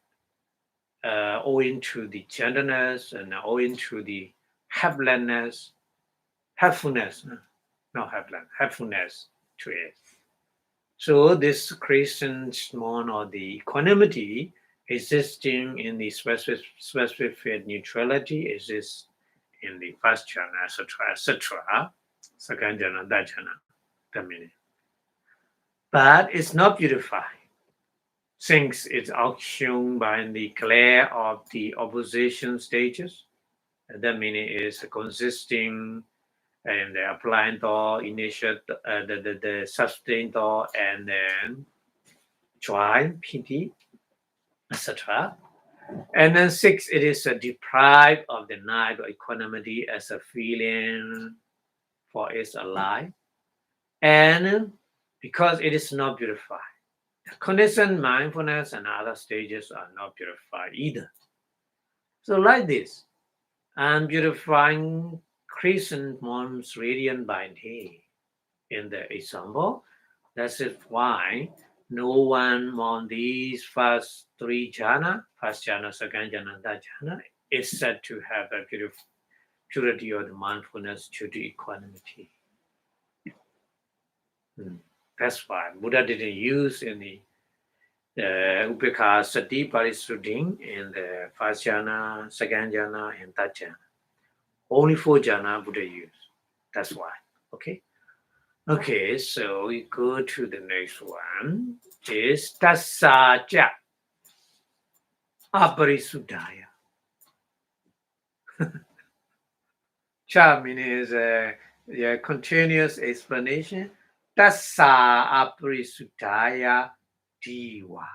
owing to the gentleness and owing to the helpfulness to it. So this Christian small or the equanimity existing in the specific neutrality exists in the first jhana, etc., second jhana, third jhana, the meaning. But it's not purified, since it's outshone by the glare of the opposition stages. The meaning is consisting and the applying thought, initial, the sustained thought, and then joy, pity, etc. And then 6, it is deprived of the night or equanimity as a feeling for its alive. And because it is not purified, the conditioned mindfulness and other stages are not purified either. So like this, unpurifying crescent moon's radiant by day. In the example, that is why no one on these first 3 jhana, first jhana, second jhana, third jhana, is said to have a purity of the mindfulness to the equanimity. That's why Buddha didn't use any upekha sati parisuddhi in the first jhana, second jhana, and third jhana. Only 4 jhana Buddha used. That's why. Okay. Okay, so we go to the next one. Is tasaja aparisuddhaya. Cha meaning is a continuous explanation. Tassa aparisuddhaya diva.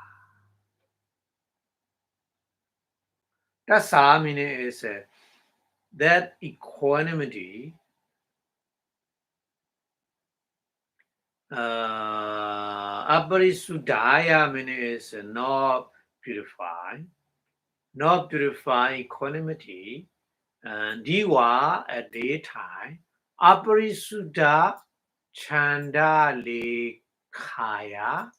Tassa meaning is that equanimity aparisuddhaya meaning is not purified equanimity, and diva at daytime, aparisuddha chanda lekhaya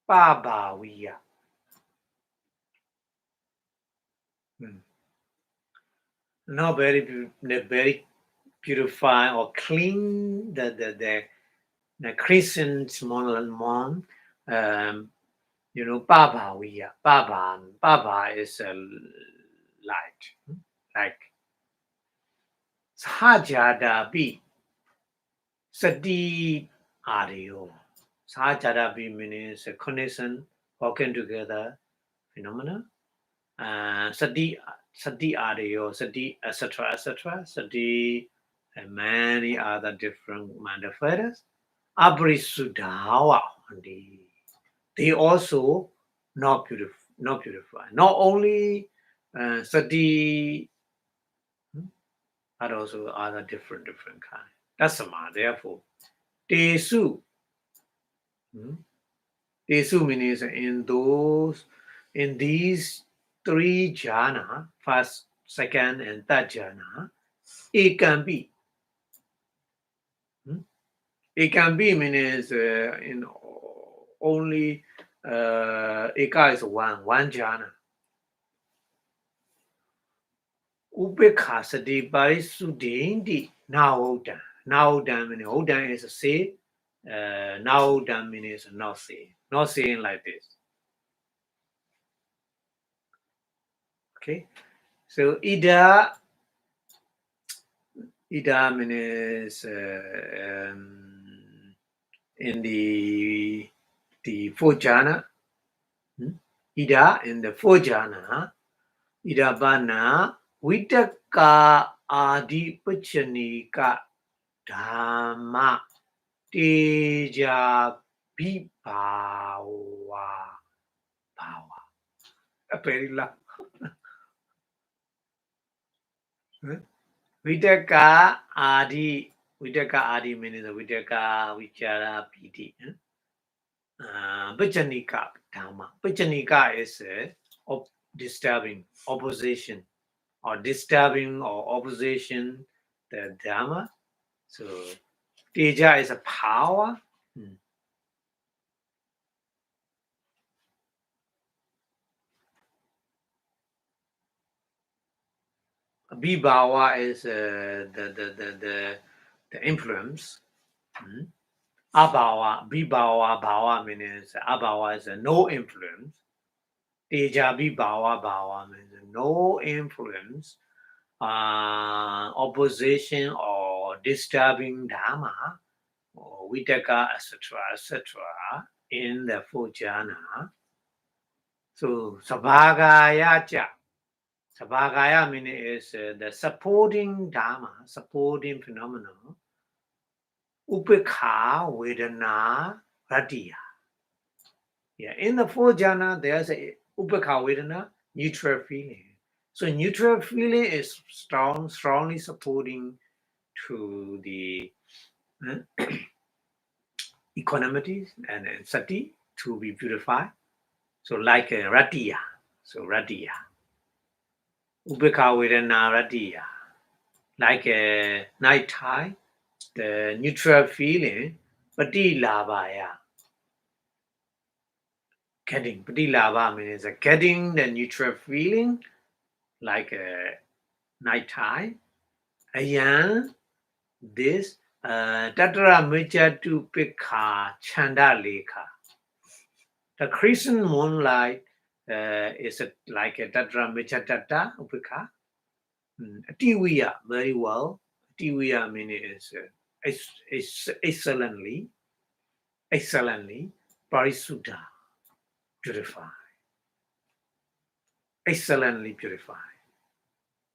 pabaviya. Not very purify or clean the crescent moon, pabaviya. Baba is a light, like Sajadabi Sati Aryo. Sajadabi means a connection, working together phenomena. Sati Aryo, Sati, etc., Sati, and many other different manifestors. Abrisudhawa. They also not purified. Not only Sati, but also other different kind. That's sama. Therefore, Tesu. Tesu means in those in these three jhana, first, second, and third jhana, it can be. It can be means in only eka is one jhana. Upekha sati parisuddhindi naodan. Naodan means odan is a say. Naodan means not say. Not saying like this. Okay. So ida means in the four jhana. Ida in the four jhana. Ida bana vitaka adi pachanika dhamma teja vipawa power. Very long. Vitaka adi means vitaka vichara piti. Pachanika dhamma. Pachanika is disturbing, opposition, or disturbing or opposition the dhamma. So teja is a power. Vibhava is the influence. Abhava, vibhava, bhava means abhava is no influence. Teja vibhava, bhava means no influence, opposition or disturbing dhamma, or vitaka, etc., in the four jhana. So sabhagaya cha. Sabhagaya means is the supporting dhamma, supporting phenomenon. Upekha vedana ratiya. Yeah, in the four jhana, there's a upekha vedana, neutral feeling. So neutral feeling is strongly supporting to the equanimity and sati to be purified. So like a ratiya. So ratiya. Upekha vedana ratiya. Like a night time, the neutral feeling, patilabhaya. Getting, patilabha means getting the neutral feeling, like a night time. Ayan, this, tatra mechatu pikha chanda lekha. The crescent moonlight is like a tatra mechatata upikha. Tiwiya, very well. Tiwiya means excellently, parisuddha, purified. Excellently purified.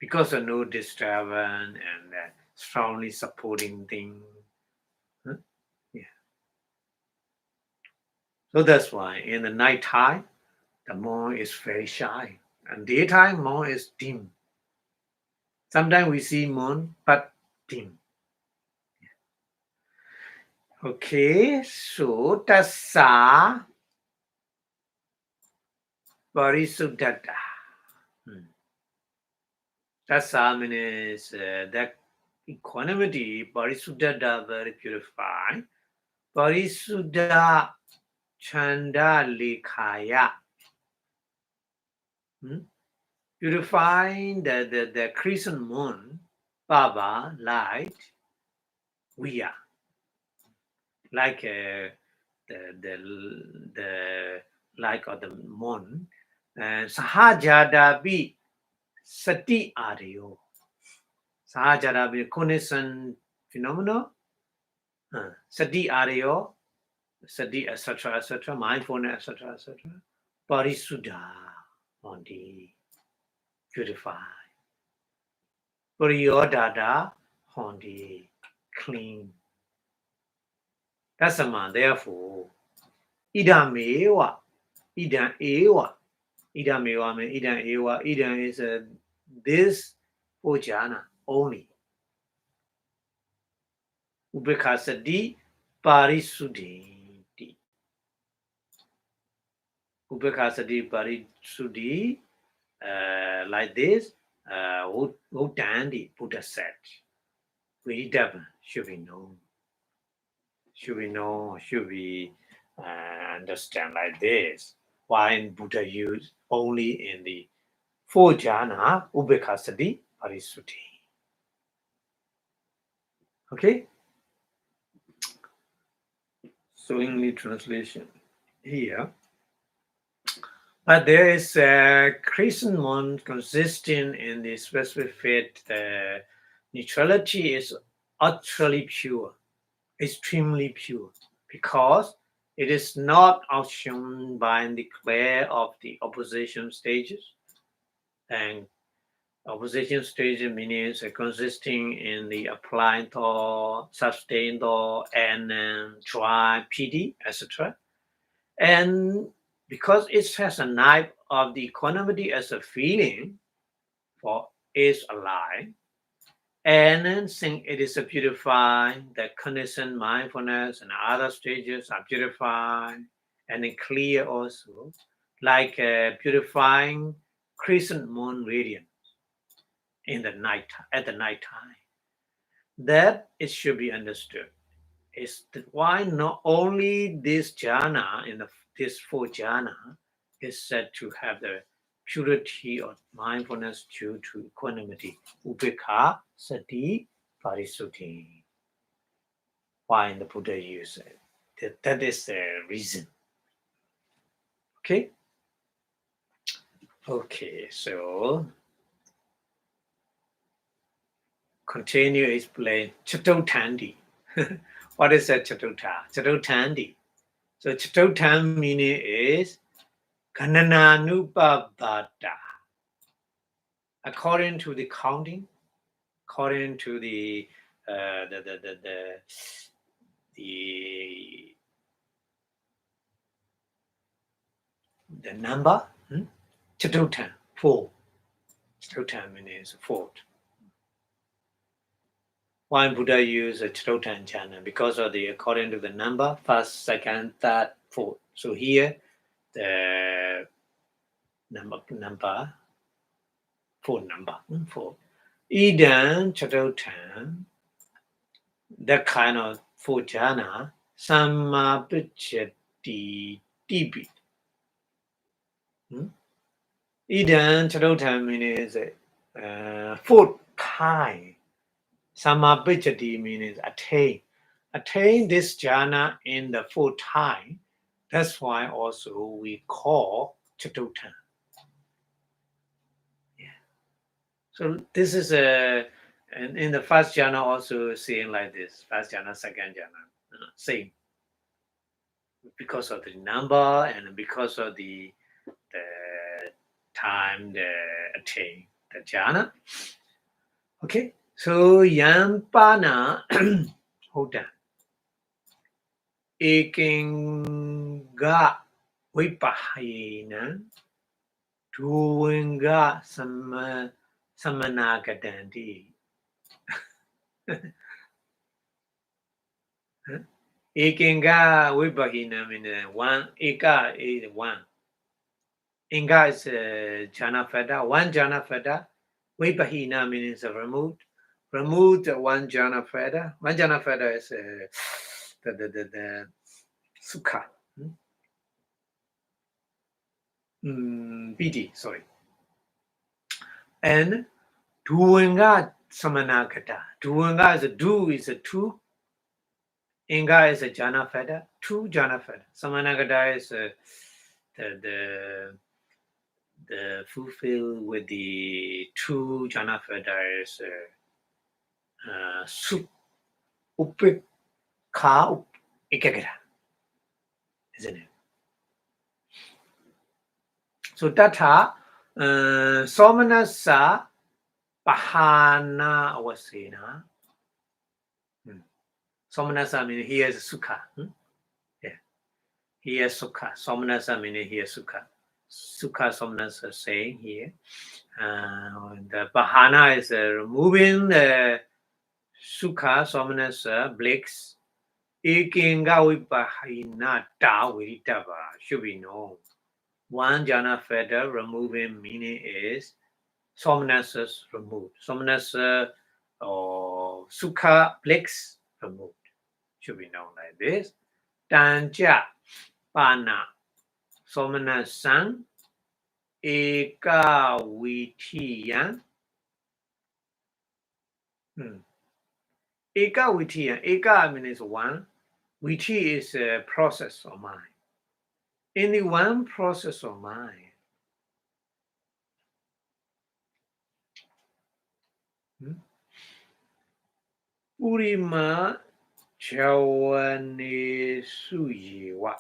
Because of no disturbance and strongly supporting thing. Yeah. So that's why in the night time, the moon is very shy. And daytime, moon is dim. Sometimes we see moon, but dim. Okay, so tassa parisuddhata. Tassa means that equanimity, parisuddhata, very purified. Parisuddha chanda lekhaya. Purifying the crescent moon, Baba, light, we are. Like the light of the moon. Sahajadabi sati ariyo. Sahajadabi cognition phenomena. Sati ariyo. Sati, etc., mindfulness, etc. Parisuddha on the purified. Pariyodada on the clean. That's a man, therefore. Idamewa. Idan ewa. Idamewa means idan ewa. Idan is this ojana only. Ubekasadi parisuddhi. Upekasati Parisuddhi, like this, Udandi Buddha said, Vedava should be known. Should we know, should we understand like this? Why Buddha used only in the four jhana, Ubekasati Parisuddhi. Okay? So English translation here. But there is a Christian one consisting in the specific faith. The neutrality is utterly pure, extremely pure, because it is not outshone by the glare of the opposition stages. And opposition stage means consisting in the applied thought, sustained thought, and drive, PD, etc. And because it has a knife of the equanimity as a feeling, for is alive, and then since it is a purified, the condition, mindfulness, and other stages are purified and then clear also, like a purifying crescent moon radiance in the night at the night time. That it should be understood is that why not only this jhana in this four jhana is said to have the purity of mindfulness due to equanimity, upekha, sati, parisuddhi. Why the Buddha used it? That is the reason. Okay. Okay. So continue explain Chatotandi. What is that Chatota? Chatotandi. So Chatotan meaning is Ganananupabhata. According to the counting, according to the number, Chatotan, 4. Chatotan means 4. Why Buddha used a Chatotan jhana? Because of the according to the number, first, second, third, fourth. So here the number 4 number 4. Idam Chatotan, that kind of 4 jhana, Sammapichati tipi. Idam Chatotan means 4 kind. Sammapichati means attain. Attain this jhana in the 4 time. That's why also we call Chatotan. Yeah. So this is and in the first jhana also saying like this. First jhana, second jhana, same. Because of the number and because of the time the attain the jhana. Okay. So yampana hold on. Ekinga Vipassanā Duvinga Samanagadanti. Ekinga Vipassanā means 1. Eka is 1. Inga is jhana feta. 1 jhana feta. Vipassanā means removed. Removed 1 jhana feta. 1 jhana feta is the sukha. BD, sorry. And Duvinga Samanagata. Duvinga is a do is a 2. Inga is a jhana feta. 2 jhana feta. Samanagata is the fulfill with the 2 jhana feta is upekha ikagara. Isn't it? So Tata Somanasa Pahana Avasena. Somanasa means he has sukha. Yeah. He has sukha. Somanasa means he has sukha. Sukha Somanasa saying here. The Pahana is removing the sukha Somanasa blicks. Ekinga Vipassanā ta viritava should be known. one jhana feather removing meaning is somnus removed. Somnus or sukha bliss removed. Should be known like this. Tanja pana somnasan eka vitiyan. Eka vitiyan. Eka means one. Viti is a process of mind. In the one process of mind, Urima Chawane Suyewa.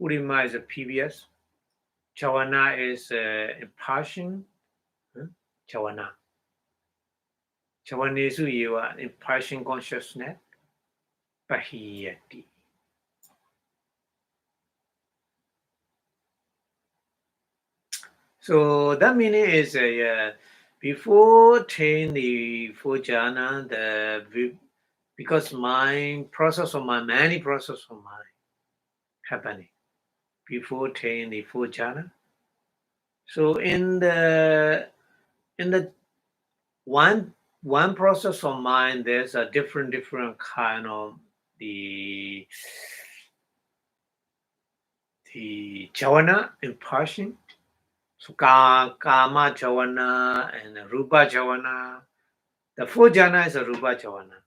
Urima is a PBS. Chawana is impartial. Chawana. Chawane Suyewa, impartial consciousness. Pahiyati. So that meaning is before taking the four jhana, because mind process of mind, many process of mind happening before taking the four jhana. So in the one process of mind, there's a different kind of the jhana impartial. So kama jhana and rupa jhana. The four jhana is a rupa jhana.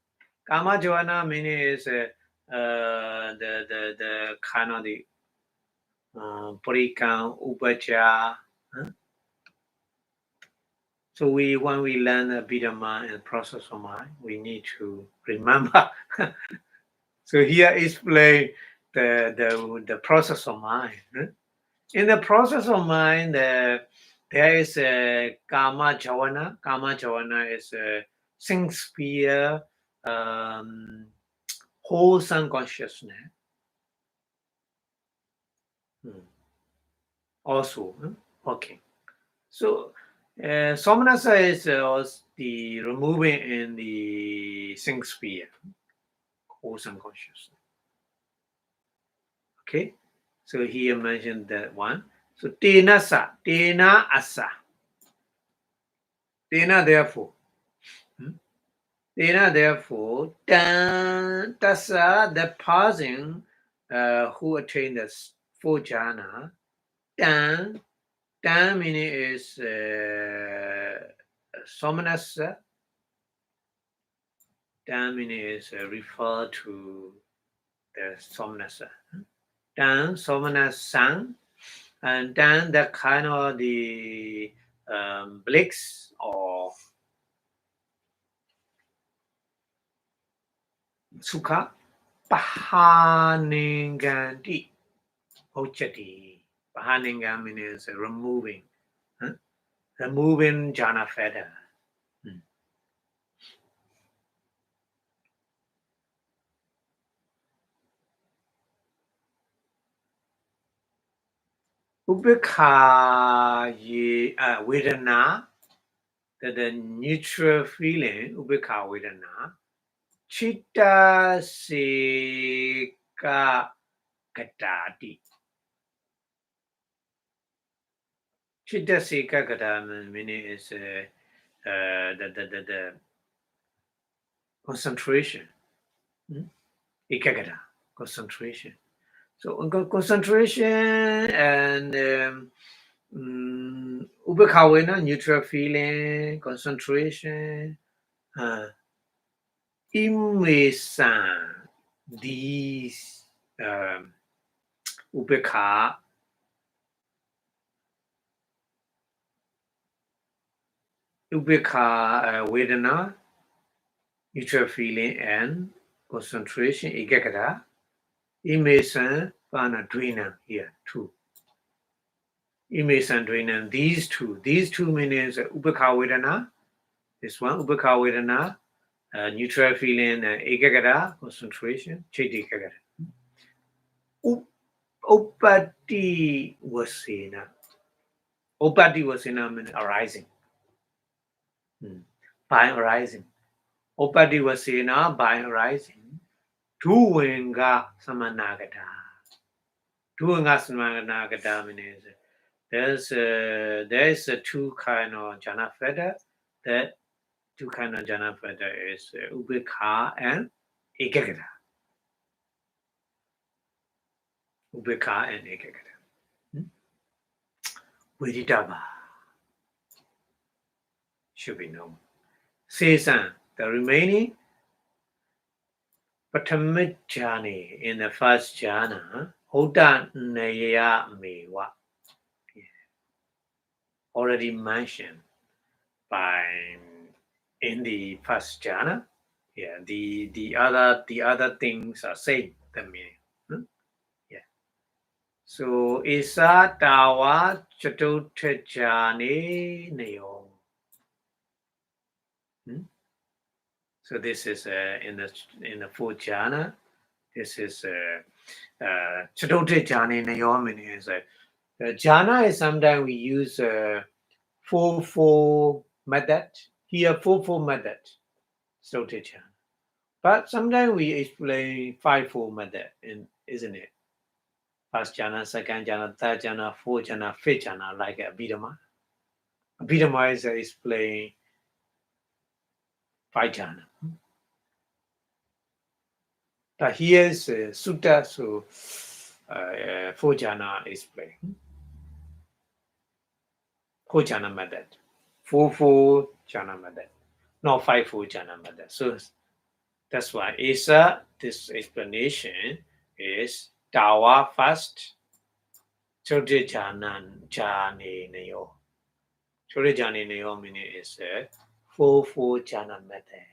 Kama jhana meaning is the kind of the parikam upacha. So when we learn Abhidhamma and process of mind, we need to remember. So here explain the process of mind. In the process of mind, there is a karma jhana. Karma jhana is a sincere, wholesome consciousness. Also, okay. So, Somanasa is the removing in the sing sphere, wholesome consciousness. Okay, so here mentioned that one. So, tena sa, tena asa. Tena therefore. Tena therefore, tan tasa, the pausing who attained the four jhana, tan meaning is somanasa. Dan meaning is referred to the somnasa. Dan somanasang, and then the kind of the bliss or sukha pahaninganti ochati. Pahaningam means removing, removing jhana feather. Ubekha vedana, the neutral feeling, ubekha vedana, chitta seka katati. Chitta seka katati meaning is the concentration. Ekagata, concentration. So concentration and ubekha, neutral feeling, concentration, imesan, these ubekha, vedana, neutral feeling and concentration, ekagata, imesan, vana dvina here too. Imesan dvina, these two meanings ubekha vedana, this one ubekha vedana, neutral feeling, ekagata, concentration, chitta ekagata. Upati vasena. Upati vasena means arising. By arising. Upati vasena by arising. Duvenga samanagata. Duangasmanagada means there is a two kind of jhana feather. That two kind of jhana feather is ubekha and ekagata. Ubekha and ekagata. Viditava should be known. Season, the remaining Patamit jhani in the first jhana, Hoda Naya Mewa. Already mentioned by in the first jhana. Yeah, the other things are same the meaning. Yeah. So isa tawa chatutha jhane nayo. So this is in the fourth jhana. This is chatutha jhane nayo meaning is jhana is sometimes we use 4-4 method. Here 4-4 method. Chatutha jhana. But sometimes we explain 5-4 method, isn't it? First jhana, second jhana, third jhana, fourth jhana, fifth jhana, like Abhidhamma. Abhidhamma is explain 5 jhana. But here is Sutta, so 4 jhana explain. 4 jhana method. 4-4 jhana method. Not 5-4 jhana method. So that's why this explanation is Tawa first, Chodre jhane nayo. Chodre jhane nayo meaning is 4-4 jhana method.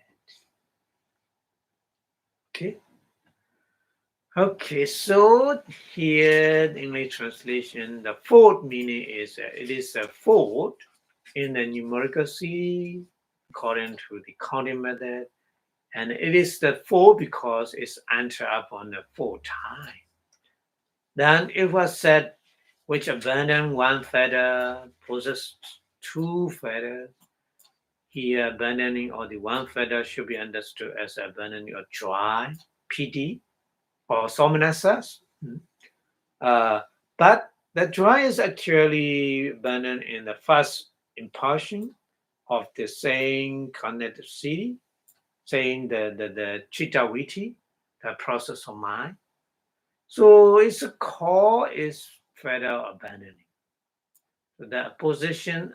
Okay, so here the English translation, the fourth meaning is it is a fourth in the numerical C according to the counting method, and it is the fourth because it's entered upon the fourth time. Then it was said, which abandoned one feather possessed 2 feathers. Here, abandoning of the one feather should be understood as abandoning of dry, piti, or somanasas. But the dry is actually abandoned in the first impulsion of the same cognitive city, saying the chittaviti, the process of mind. So its core is feather abandoning. So the position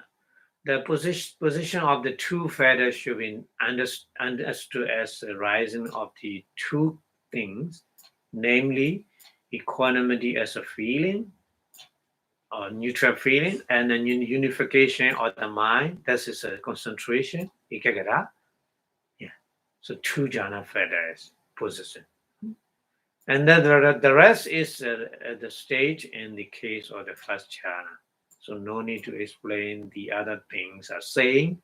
of the 2 feathers should be understood as the rising of the 2 things, namely equanimity as a feeling or neutral feeling, and then unification of the mind. This is a concentration, ekagata. Yeah. So 2 jhana feathers position. And then the rest is the stage in the case of the first jhana. So no need to explain the other things are saying,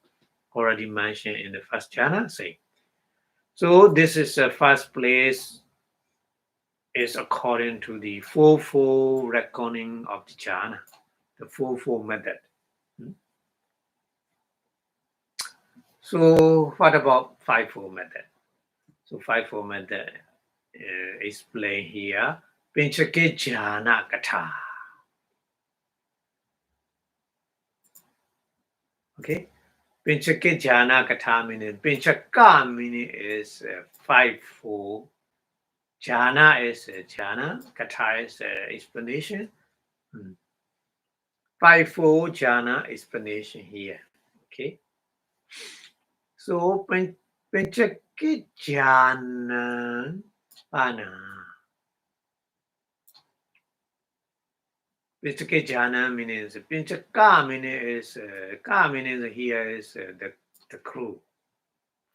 already mentioned in the first jhana, say. So this is the first place is according to the 4-4 reckoning of the jhana, the 4-4 method. So what about 5-4 method? So 5-4 method explained here. Pinchake jhana katha. Okay. Pinchake jhana katha meaning pinchaka meaning is 5-4. Jhana is jhana. Katha is explanation. 5-4 jhana explanation here. Okay. So pinchake jhana pana. Pinchake jhana means pinchaka meaning is ka meaning here is the crew.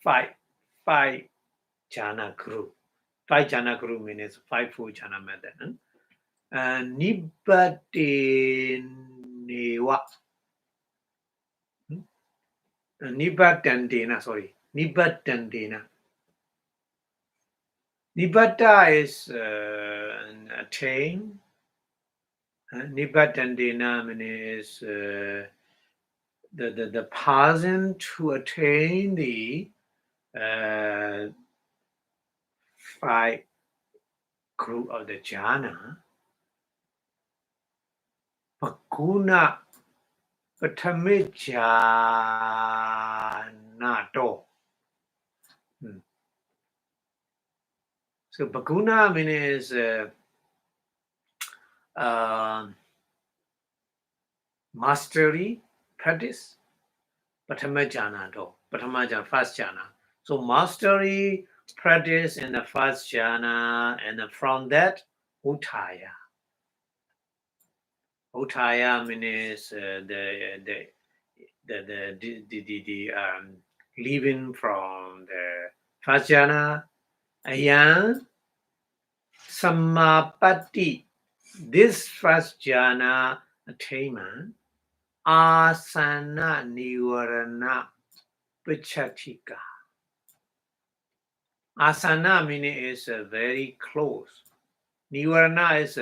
5 jhana crew. 5 jhana crew means 5-4 jhana method. And nibbatinewa. Nibbatandena, sorry. Nibbatandena. Nibbata is attain. Nibbatandena means the person to attain the 5 group of the jhana. Bhaguna Patamijana Do. So Bhaguna means mastery, practice. Patamajana Do. Patamajana, first jhana. So mastery, practice in the first jhana, and then from that, Uttaya. Uttaya means the leaving from the first jhana. Ayan Samapatti. This first jhana attainment, asana nivarana pichatika. Asana meaning is very close. Nivarana is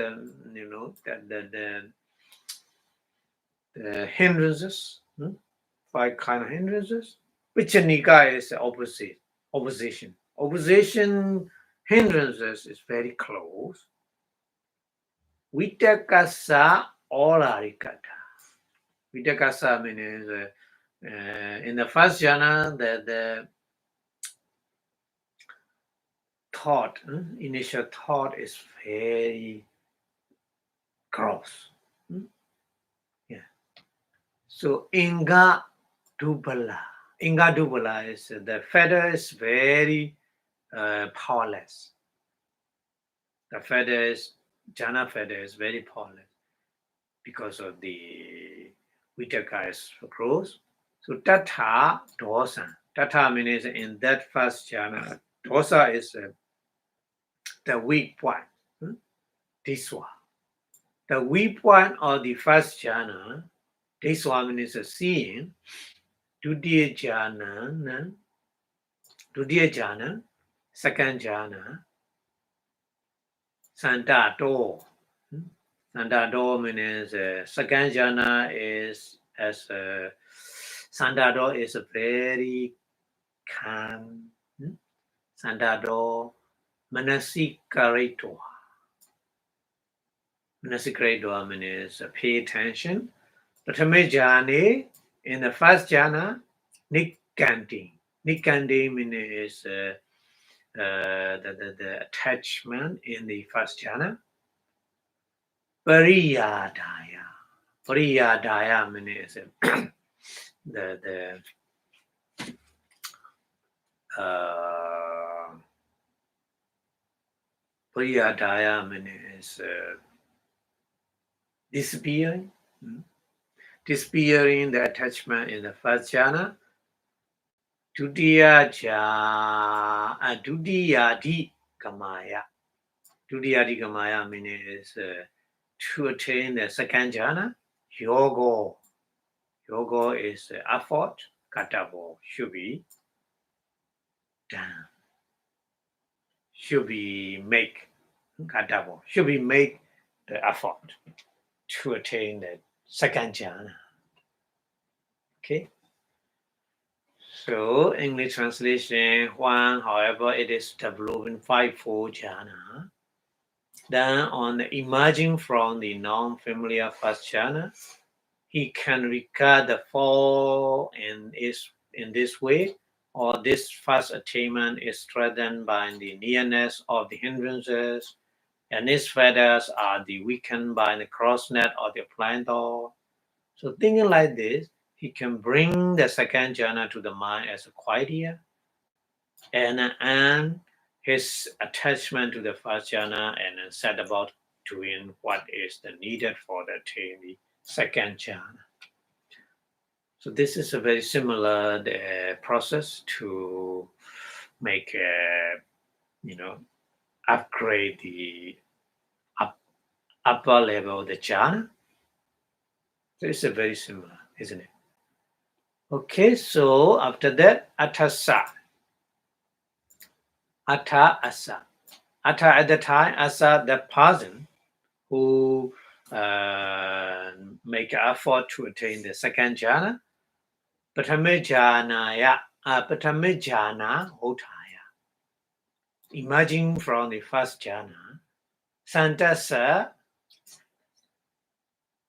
the hindrances, 5 kind of hindrances. Pichanika is the opposition. Opposition hindrances is very close. Vitakasa olarikata. Vitakasa means in the first jhana, the thought, initial thought is very gross. Yeah. So Inga Dubala. Inga Dubala is the feather is very powerless. The feather is, jhana feather is very powerless because of the Vitaka is gross. So Tatha Dosa. Tatha means in that first jhana, Dosa is the weak point. Diswa. The weak point of the first jhana, Diswa means seeing. Dutiya jhana, second jhana, Santato. Santato means second jhana is as Santato is a very calm. Santato Manasikarito. Manasikarito means pay attention. Pratama jhana, in the first jhana, Nikanti. Nikanti means the attachment in the first jhana. Pariyadaya. Pariyadaya means the Pariyadaya means disappearing. Disappearing the attachment in the first jhana. Dutiyadi Gamaya. Dutiyadi Gamaya means to attain the second jhana. Yoga. Yoga is effort. Katabo should be done. Should be make. Katabo should be make the effort to attain the second jhana. Okay. So English translation, one, however, it is developing 5-fold jhana. Then on the emerging from the non-familiar first jhana, he can regard the fall in this way, or this first attainment is strengthened by the nearness of the hindrances, and his feathers are weakened by the cross-net or the plantar. So thinking like this, he can bring the second jhana to the mind as a quieter, and his attachment to the first jhana, and then set about doing what is needed for the attain the second jhana. So this is a very similar process to make upgrade the upper level of the jhana. So it's a very similar, isn't it? Okay, so after that, Atasa. Ata asa. Ata at the time, asa, the person who make effort to attain the second jhana. Patamijana hotaya. Emerging from the first jhana. Santasa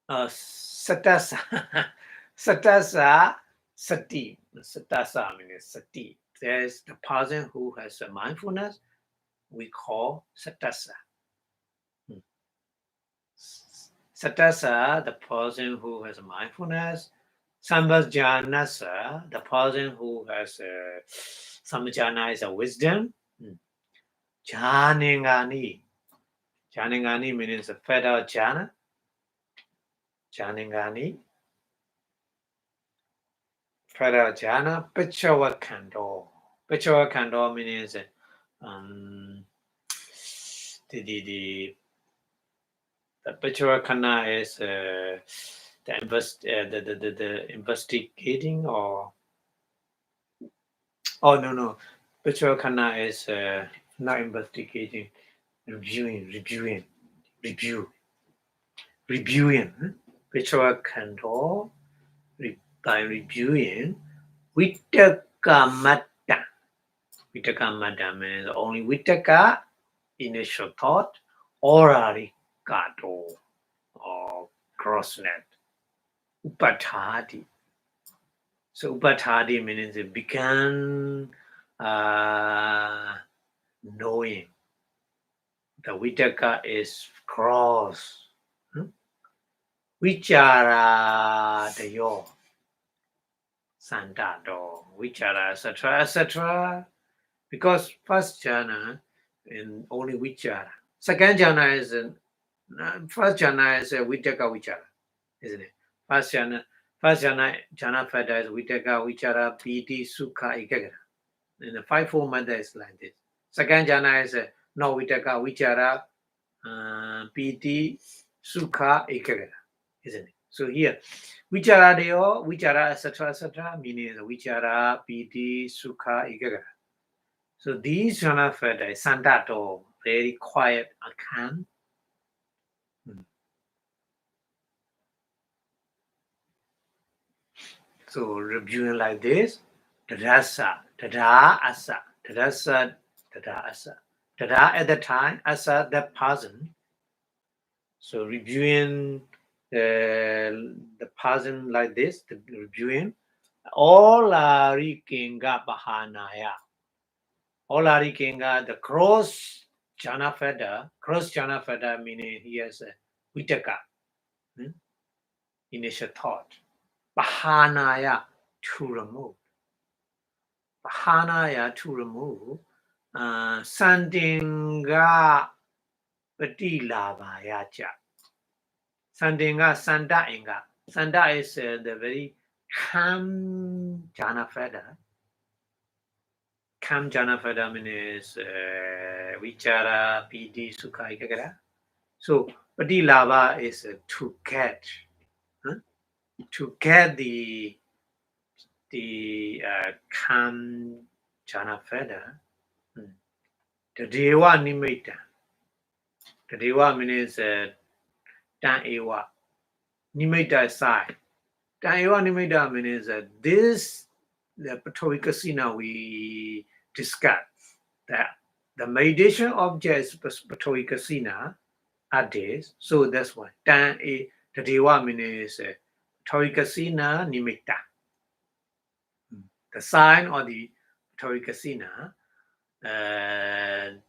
Suttas. Suttasa sati. Suttasa means sati. There's the person who has a mindfulness. We call Suttasa. Suttasa, the person who has a mindfulness. Sambhajanasa, the person who has Sambhajana is a wisdom. Janingani. Janingani means a feather jhana. Janingani. Feather jhana. Pichawakando. Pichawakando means the Pichawakana is the investigating or no. Pichawakana is not investigating. Reviewing. Pichawakando by reviewing. Vitakamata. Vitakamata means only vitaka, initial thought, orarigato, or crossnet. Upatadi. So upatadi means it began knowing. The vitaka is cross. Vichara dayo. Santato. Vichara, etc. Because first jhana in only vichara. Second jhana is first jhana is vitaka vichara, isn't it? First jhana feta is vitaka vichara piti sukha ekagara. And the fivefold method is like this. Second jhana is no vitaka vichara piti sukha ekagara, isn't it? So here vichara deo, vichara etc. meaning vichara piti sukha ekagara. So these jhana feta is santato, very quiet and calm. So reviewing like this, tadasa, tada asa, tadasa, tada asa. Tada at the time, asa that person. So reviewing the person like this, the reviewing. All arikinga bahanaya. All arikinga, the cross jhana feta meaning he has a vitaka, initial thought. Bahanaya, to remove. Bahanaya, to remove. Sandinga patilabaya cha. Sandinga sanda inga. Sanda is the very calm jhana feta. Calm jhana feta means vichara, piti, sukha, ekagara. So patilaba is to get. To get the calm jhana feta. The deva nimitta. The deva means tan eva. Nimitta is side. Tan eva nimitta means this the Purification we discussed that the meditation object is Purification at this. So that's why tan the deva means Purification nimitta. The sign or the Purification.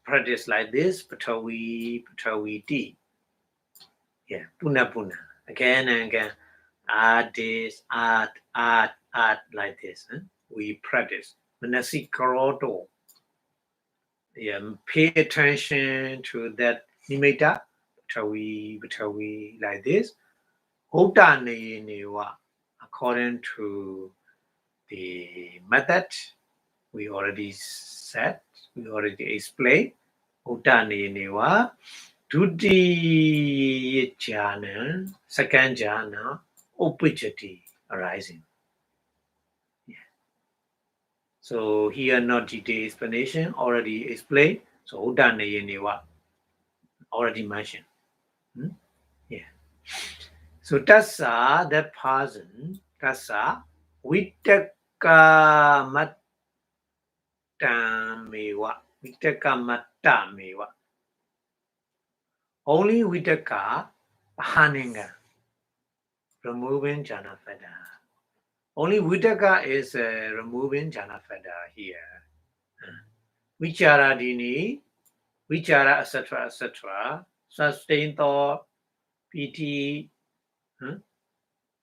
Practice like this, patawiti. Yeah, puna. Again and again. Add this, add like this. We practice. Manasikaroto. Yeah, pay attention to that nimitta. Patawi like this. Hota newa. According to the method we already said. We already explained. Uttani niwa. Dutiya jhana, second jhana, upajjati arising. Yeah. So here not detailed explanation, already explained. So uttani niwa, already mentioned. Yeah. So tassa, that person, tassa, vitaka mewa. Vitaka mewa. Only vitaka haninga. removing jhana fetter. Only Vitaka is removing jhana fetter here. Vichara dini, vichara, etc., sustain thought, piti,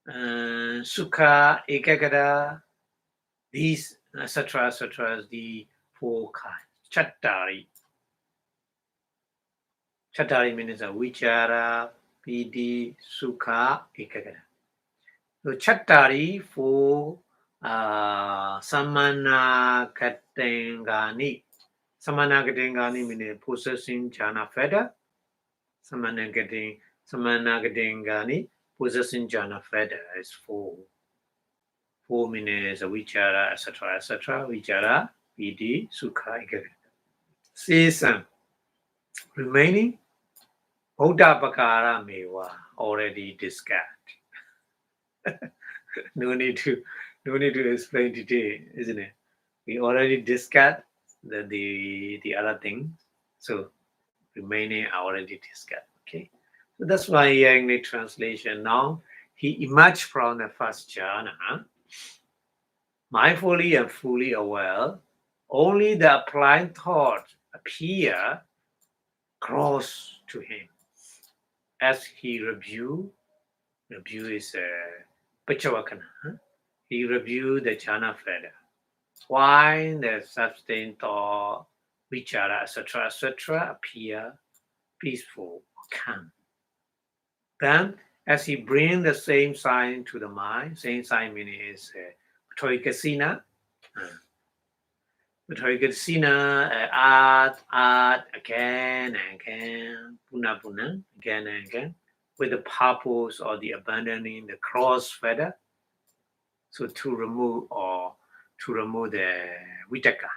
sukha, ekagata, these, etc., is the four kinds. Chattari. Chattari means vichara, piti, sukha, ekagata. So chattari for samanakatengani. Samanakatengani means possessing jhana fetter. Samanakatengani possessing jhana fetter is four. Four means vichara, etc., vichara, piti, sukha, ekagata. Season remaining Buddha Pakara Mewa already discussed. No need to explain today, isn't it? We already discussed the other thing. So remaining I already discussed. Okay. So that's why here in the translation now he emerged from the first jhana, mindfully and fully aware. Only the applied thought appear close to him as he review is Pachavakana. He reviewed the jhana fetter. Why the sustained thought, vichara, etc., appear peaceful, calm. Then, as he brings the same sign to the mind, same sign meaning is Purification. Purification, art, again and again, puna, again and again, with the purpose or the abandoning the cross fetter. So to remove the vitaka,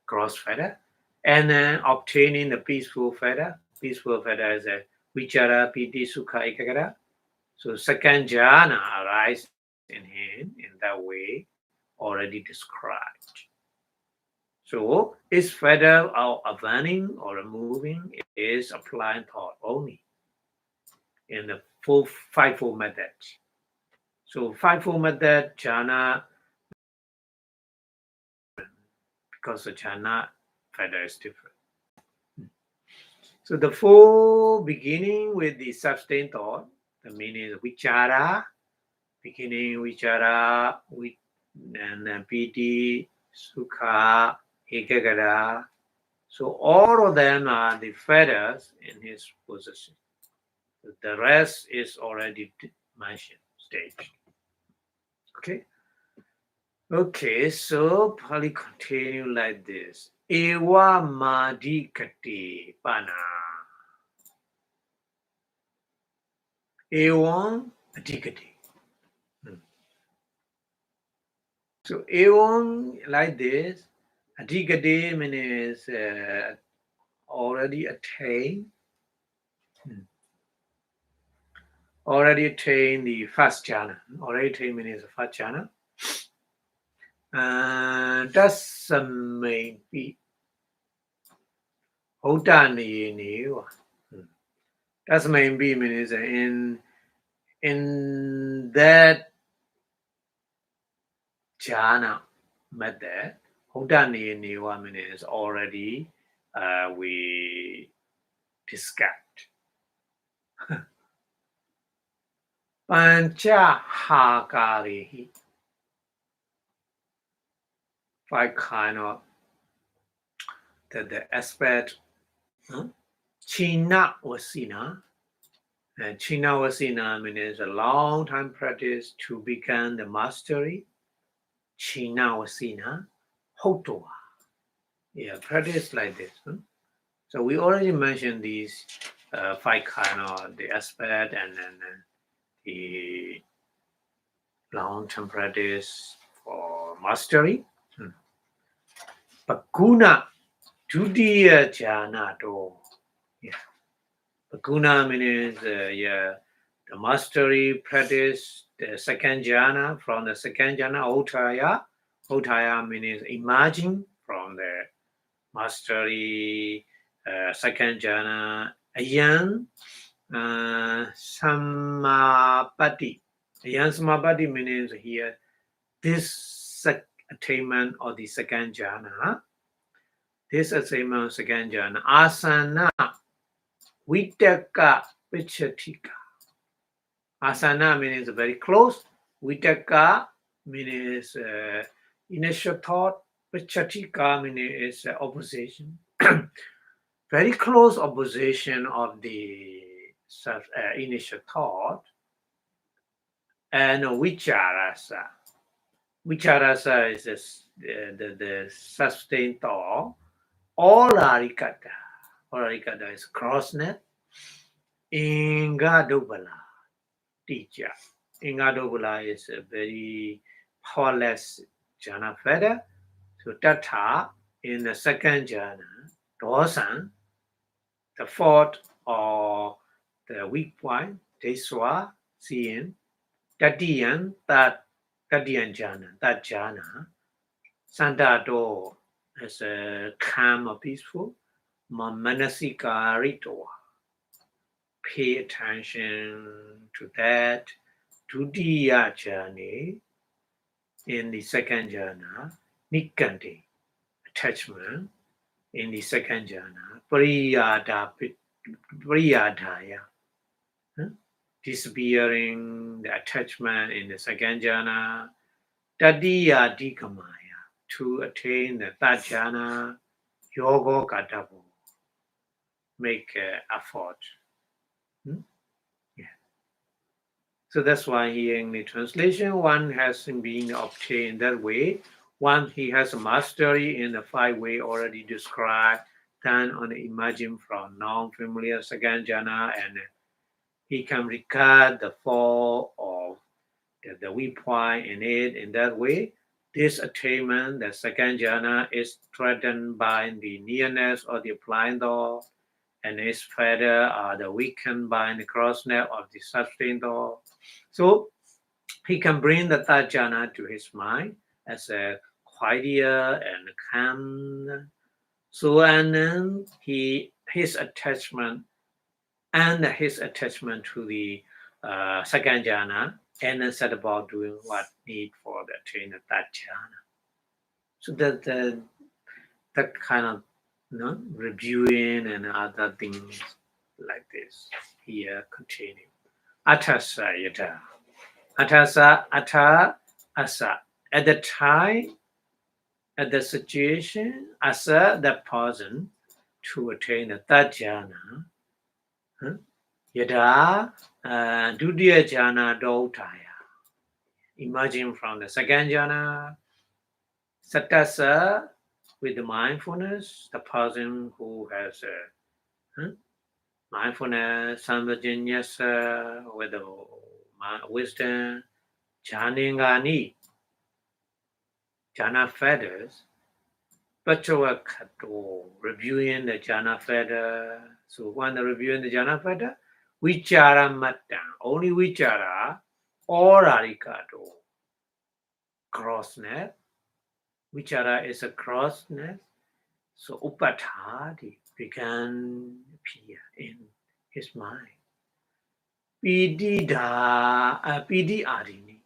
cross fetter, and then obtaining the peaceful fetter. Peaceful fetter is a vichara, piti, sukha, ekagata. So second jhana arises in him in that way already described. So is fetter or abandoning or removing is applying thought only in the fivefold method. So fivefold method jhana because the jhana fetter is different. So the four beginning with the sustained thought, the meaning is vichara, beginning vichara, and then piti, sukha, ekagata. So all of them are the fetters in his possession. The rest is already mentioned, stage. Okay, so Pali continue like this. Ewa madikati pana. Ewan adikati. So ewan like this. Adikati means already attained. Already attained the first jhana. Already attained means the first jhana. That's the main beat. That's the main beat means in that jhana method, Hodani Niwa means already we discussed. Pancha Hakarihi. Five kind of the aspect. China Wasina. China Wasina means a long time practice to become the mastery. China Wasina. Hotoa. Yeah, practice like this. So we already mentioned these five kind of the aspect and then the long-term practice for mastery. Pakuna Tudiya Jhana to. Yeah. Pakuna means the mastery practice, the second jhana, from the second jhana, Otaya. Otaya means emerging from the mastery, second jhana, Ayan, Samapati. Samapatti means here this attainment of the second jhana. This attainment of second jhana. Asana vitaka vichatika. Asana means very close. Vitaka means initial thought. Vichatika means opposition. Very close opposition of the initial thought. And vicharasa. Vicharasa is the sustained thought. Orarikata. Orarikata is crossnet. Ingadobala teacher. Ingadobala is a very powerless jhana feather. So Tata in the second jhana, Dosan, the fourth or the weak point, Deswa, seeing, Tatiyan, that Tatiyan jhana, that jhana, Sandato as a calm or peaceful, Manasika Ritoa. Pay attention to that Dutiya journey in the second jhana, Nikanti, attachment in the second jhana, Priyadaya, disappearing the attachment in the second jhana, Tadiya Dikamaya, to attain the third jhana, Yogo Katapo, make effort. Yeah. So that's why here in the translation, one has been obtained that way. One, he has a mastery in the 5 way already described, then on the emerging from non-familiar second jhana, and he can regard the fall of the weak point in it in that way. This attainment, the second jhana, is threatened by the nearness of the applying thought, and its feather are the weakened by the crossnet of the sustained thought. So he can bring the third jhana to his mind as a quieter and calm. So and then his attachment to the second jhana, and then set about doing what need for the attain the third jhana. So that kind of reviewing and other things like this here continue. Atasa yata. Atasa ata asa. At the time, at the situation, asa the person to attain the third jhana. Yada dutiya jhana dotaya. Emerging from the second jhana. Sattasa with the mindfulness, the person who has mindfulness, samvajanyasa, with the wisdom, jhaningani, jhana feathers, pachawakato, reviewing the jhana feather. So when reviewing the jhana feather, vichara matta, only vichara, or arikato, crossnet. Vichara is a crossnet. So upatadi began appear in his mind. Pidi adini.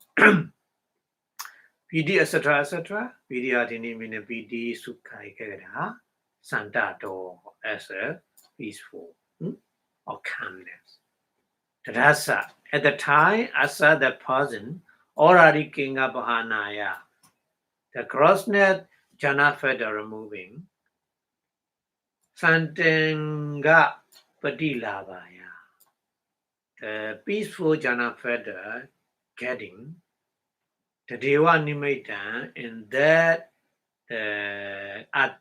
Pidi etc. Pidi adini means pidi sukha ikagada. Santato as a peaceful or calmness. Tadasa. At the time, asa the person already kinga bahanaya. The crossnet jhana feather removing. Santanga Padilabaya. The peaceful jhana feather getting the Deva Nimitta in that at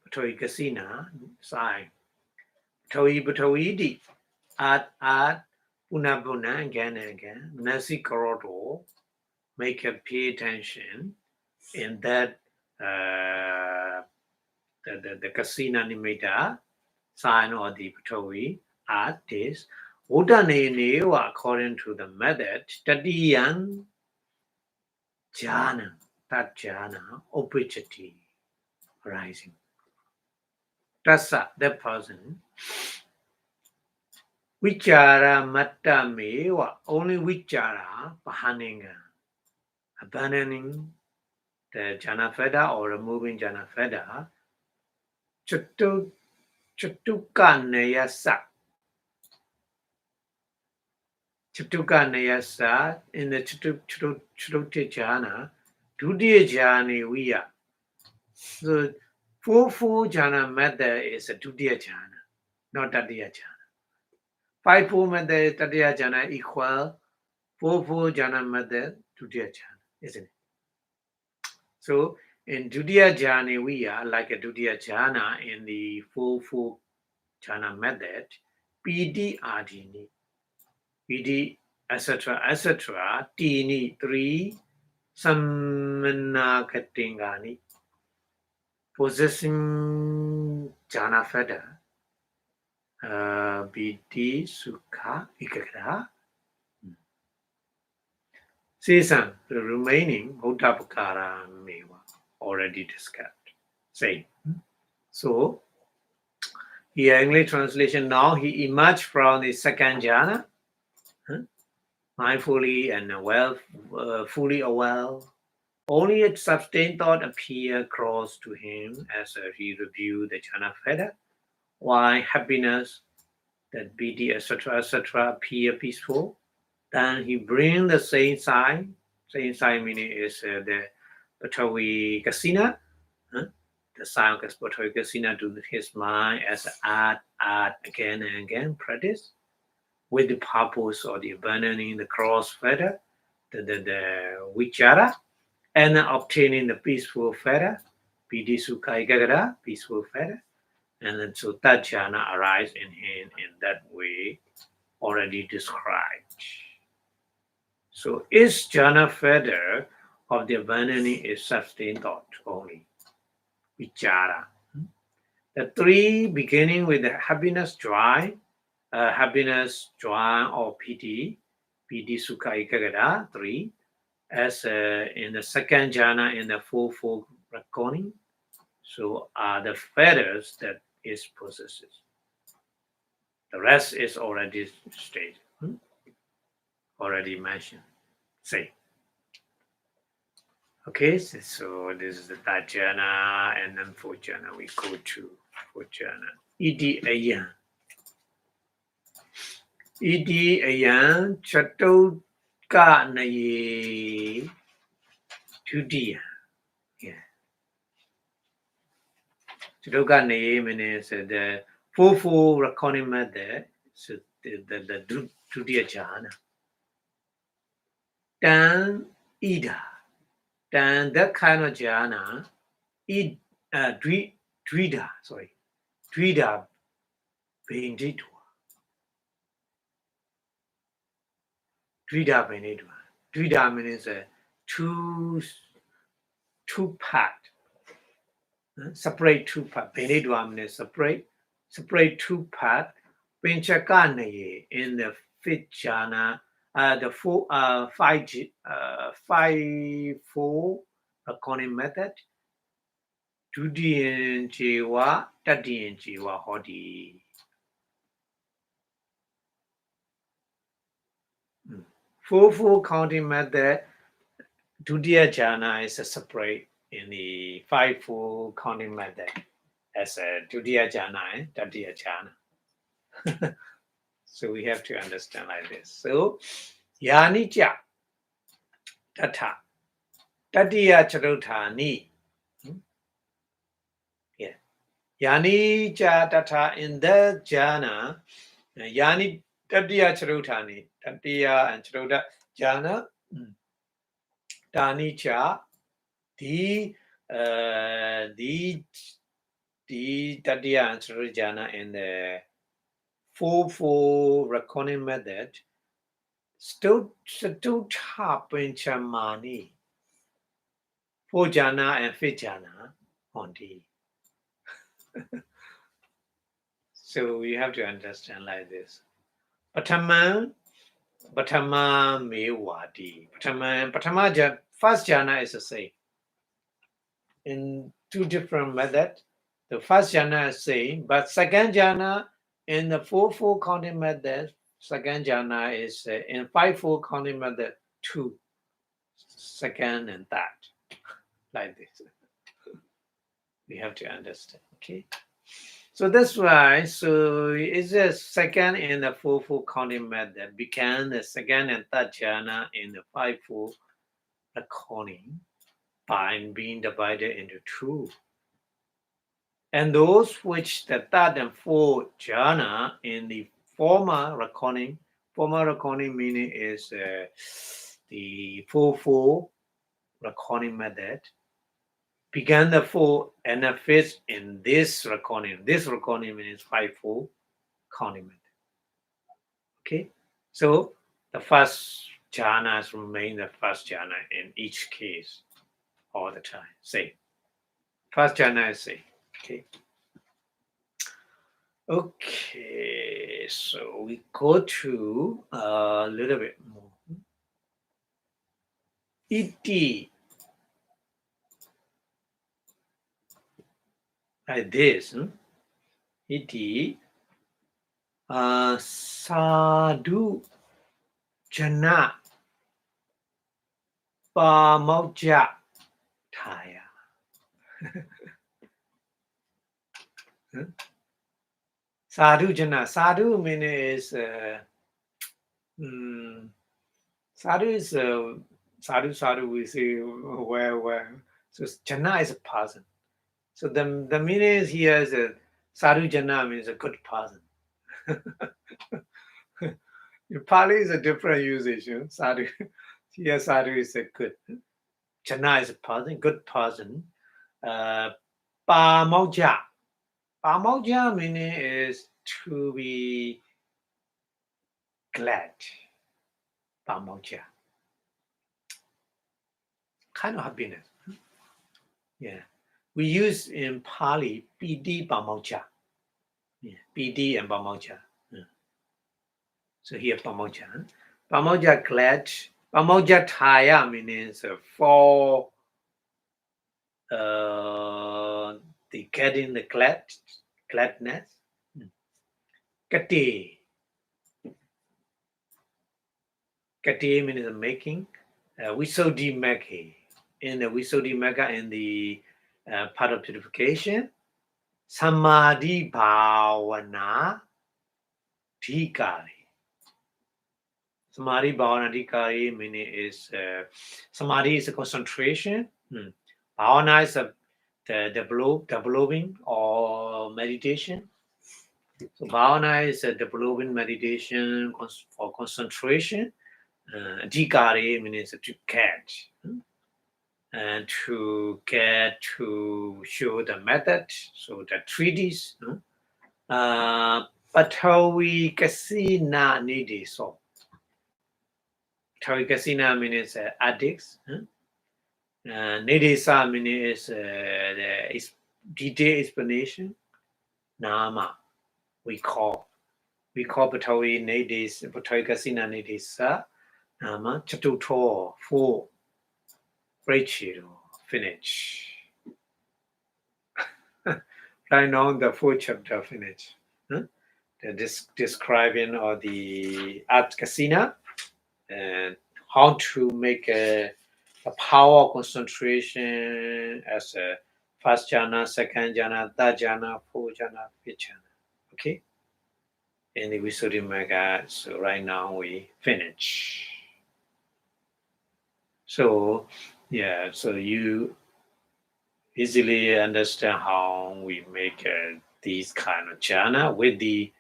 Patoyi Kasina side. Patoyi at Puna again and again. Nasi Koroto make a pay attention in that the Kasina Nimitta sign or the Patoyi at this. Udane according to the method, Tadiyan jhana, that jhana, opportunity rising. Tassa, that person, Vichara matta mewa, only vichara pahaninga, abandoning the jhana feda or removing jhana feda, chatuka nayasa. Chatuka nayasa in the chatuti jhana, Dudiya jhana viya. So 4 jhana method is a Dudiya jhana, not Tatiya jhana. 5 method Tatiya jhana equal 4 jhana method Dudiya jhana, isn't it? So in Dudiya jhana we are like a Dudiya jhana in the 4 jhana method, PD Adini, PD etc. Tini 3 Samana Katingani, possessing jhana feda. BD Sukha Ikakara. Season, the remaining Bhuddhapakara Meva already discussed. Same. So, here English translation now he emerged from the second jhana, mindfully and fully aware. Only a sustained thought appeared close to him as he reviewed the jhana feda, while happiness, that BD, etc., appear peaceful. Then he bring the same sign. Same sign meaning is the Patawi Kasina. The sign of Patawi Kasina to his mind as art again and again practice with the purpose of the abandoning the cross fetter, the vichara, and obtaining the peaceful fetter, pidi sukha ikagara, peaceful fetter. And then so that jhana arises in him in that way already described. So is jhana feather of the abandoning is sustained thought only, vichara. The 3 beginning with the happiness, joy, or pity, sukha ikagada, 3, as in the second jhana in the 4 reckoning. So are the feathers that is possesses. The rest is already stated, already mentioned. Say. Okay, so this is the third jhana, and then 4th jhana. We go to 4th jhana. Iti ayan. Iti ayan chatoka naye tudiya. Yeah. Chatoka naye means the 4 reckoning method. So the tudiya jhana. Then ida. Then that kind of jhana, Dvida Benditwa. Dvida Benditwa. Dvida means a two part. Separate 2 part. Benditwa means separate 2 part. Pinchakanaye in the 5th jhana, the 4 reckoning method. Dudiyan Jewa, Tadiyan Jewa Hodi. 4 counting method, Dudiya jhana is a separate in the 5 counting method as a Dudiya jhana, Tadiya jhana. So we have to understand like this. So, Yanija Tata, Tadiya Charuthani. Yeah. Yanija Tata in the jhana, Yani Tadiya Charuthani, Tadiya and Charuta jhana. Tanicha, the Tatiya and Sarujana in the 4 reckoning method still Pinchamani 4 jhana and 5th jhana on the. So we have to understand like this. Patama Mewadi. Patama first jhana is the same. In 2 different methods. The first jhana is same, but second jhana In the 4-4 counting method, second jhana is in 5-4 counting method 2, second and third, like this. We have to understand. Okay. So that's why. So it's the second in the 4-4 counting method began the second and third jhana in the 5-4 reckoning by being divided into 2. And those which the third and fourth jhana in the former reckoning meaning is the 4-4 reckoning method, began the 4 and the 5th in this reckoning. This reckoning means 5-4 counting method. Okay, so the first jhanas remain the first jhana in each case all the time. Same. First jhana is same. Okay. Okay, so we go to a little bit more. Iti. Like this. Iti. Sadhu Jana Pamauja Thaya. Sadhu Jana. Sadhu means sadhu is sadhu we say where. So Jana is a person. So the meaning is here is sadhu Jana means a good person. In Pali is a different usage. Sadhu. Here sadhu is a good. Jana is a person, good person. Pamauja. Pamauja meaning is to be glad. Pamauja. Kind of happiness. Yeah. We use in Pali Pidi Pamauja. Yeah. Pidi and Pamauja. Yeah. So here Pamauja. Pamauja glad. Pamauja Thaya means for the getting the gladness. Kati. Kati means making. Visuddhi Magga. In the Visuddhi Magga in the part of purification. Samadhi Bhavana Dhikari. Samadhi Bhavana Dhikari meaning is Samadhi is a concentration. Bhavana is the developing or meditation. So Bhavana is a developing meditation for concentration. Dhikari means to catch. And to get to show the method, so the treatise. Patawi Kasina Nidi so. Patawi Kasina means addicts. Nidisa means the detailed explanation. Nama we call Patawi Nidis, Patawi Kasina Nidisa. Nama Chatuto 4. Rachel finish. Right now, the 4th chapter finish. The describing of the art casino and how to make a power concentration as a first jhana, second jhana, third jhana, fourth jhana, fifth jhana. Okay. And the Visuddhi Magga. So right now we finish. So yeah, so you easily understand how we make these kind of jhana with the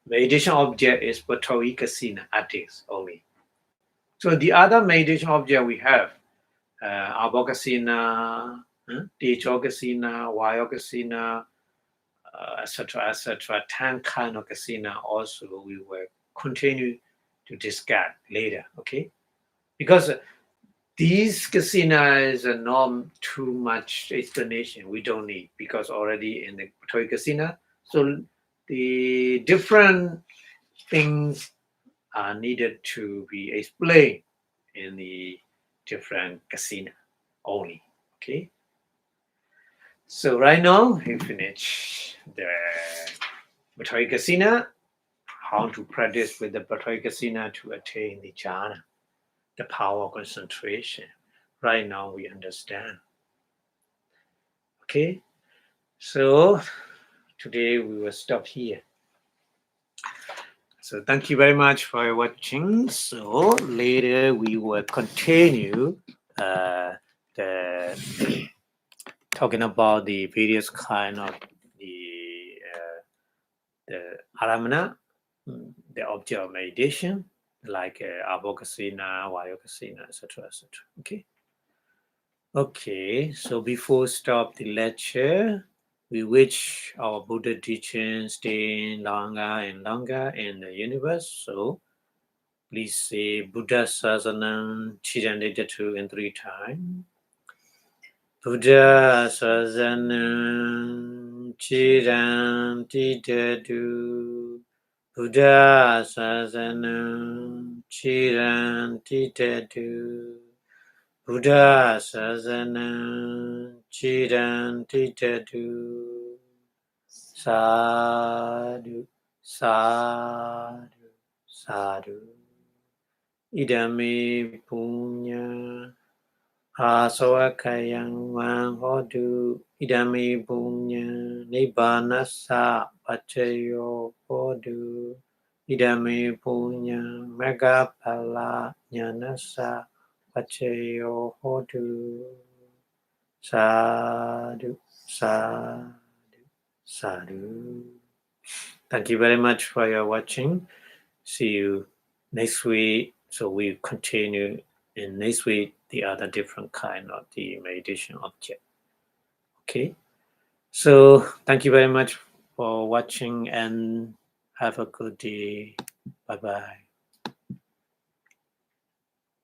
meditation object is Patawi Kasina addicts only. So the other meditation object we have Abhokasina, Tejokasina, Vayokasina, etc., 10 kind of kasina also we will continue to discuss later, okay? Because these casinas are not too much explanation. We don't need because already in the toy casino. So the different things are needed to be explained in the different casino only. Okay. So right now we finish the Vipassanā, how to practice with the Vipassanā to attain the jhana, the power of concentration. Right now we understand. Okay, so today we will stop here. So thank you very much for watching. So later we will continue the talking about the various kind of the aramana, the object of meditation, like Abhidhamma, Vipassanā, etc., etc. Okay. Okay. So before stop the lecture, we wish our Buddha teaching stay longer and longer in the universe. So please say Buddha Sasanam Chirandidatu in 3 times. Buddha Sasanam Chirandidatu. Buddha Sasanam Chirandidatu. Buddha Sasanam Chirandidatu. Sadhu, sadhu, sadhu. Idame punya asawakayang hodu. Idame punya nibbanasa pacayo hodu. Idame punya megapala nyanasa pacayo hodu. Sadhu, sadhu, sadhu. Thank you very much for your watching. See you next week. So we continue in next week the other different kind of the meditation object. Okay. So thank you very much for watching and have a good day. Bye bye.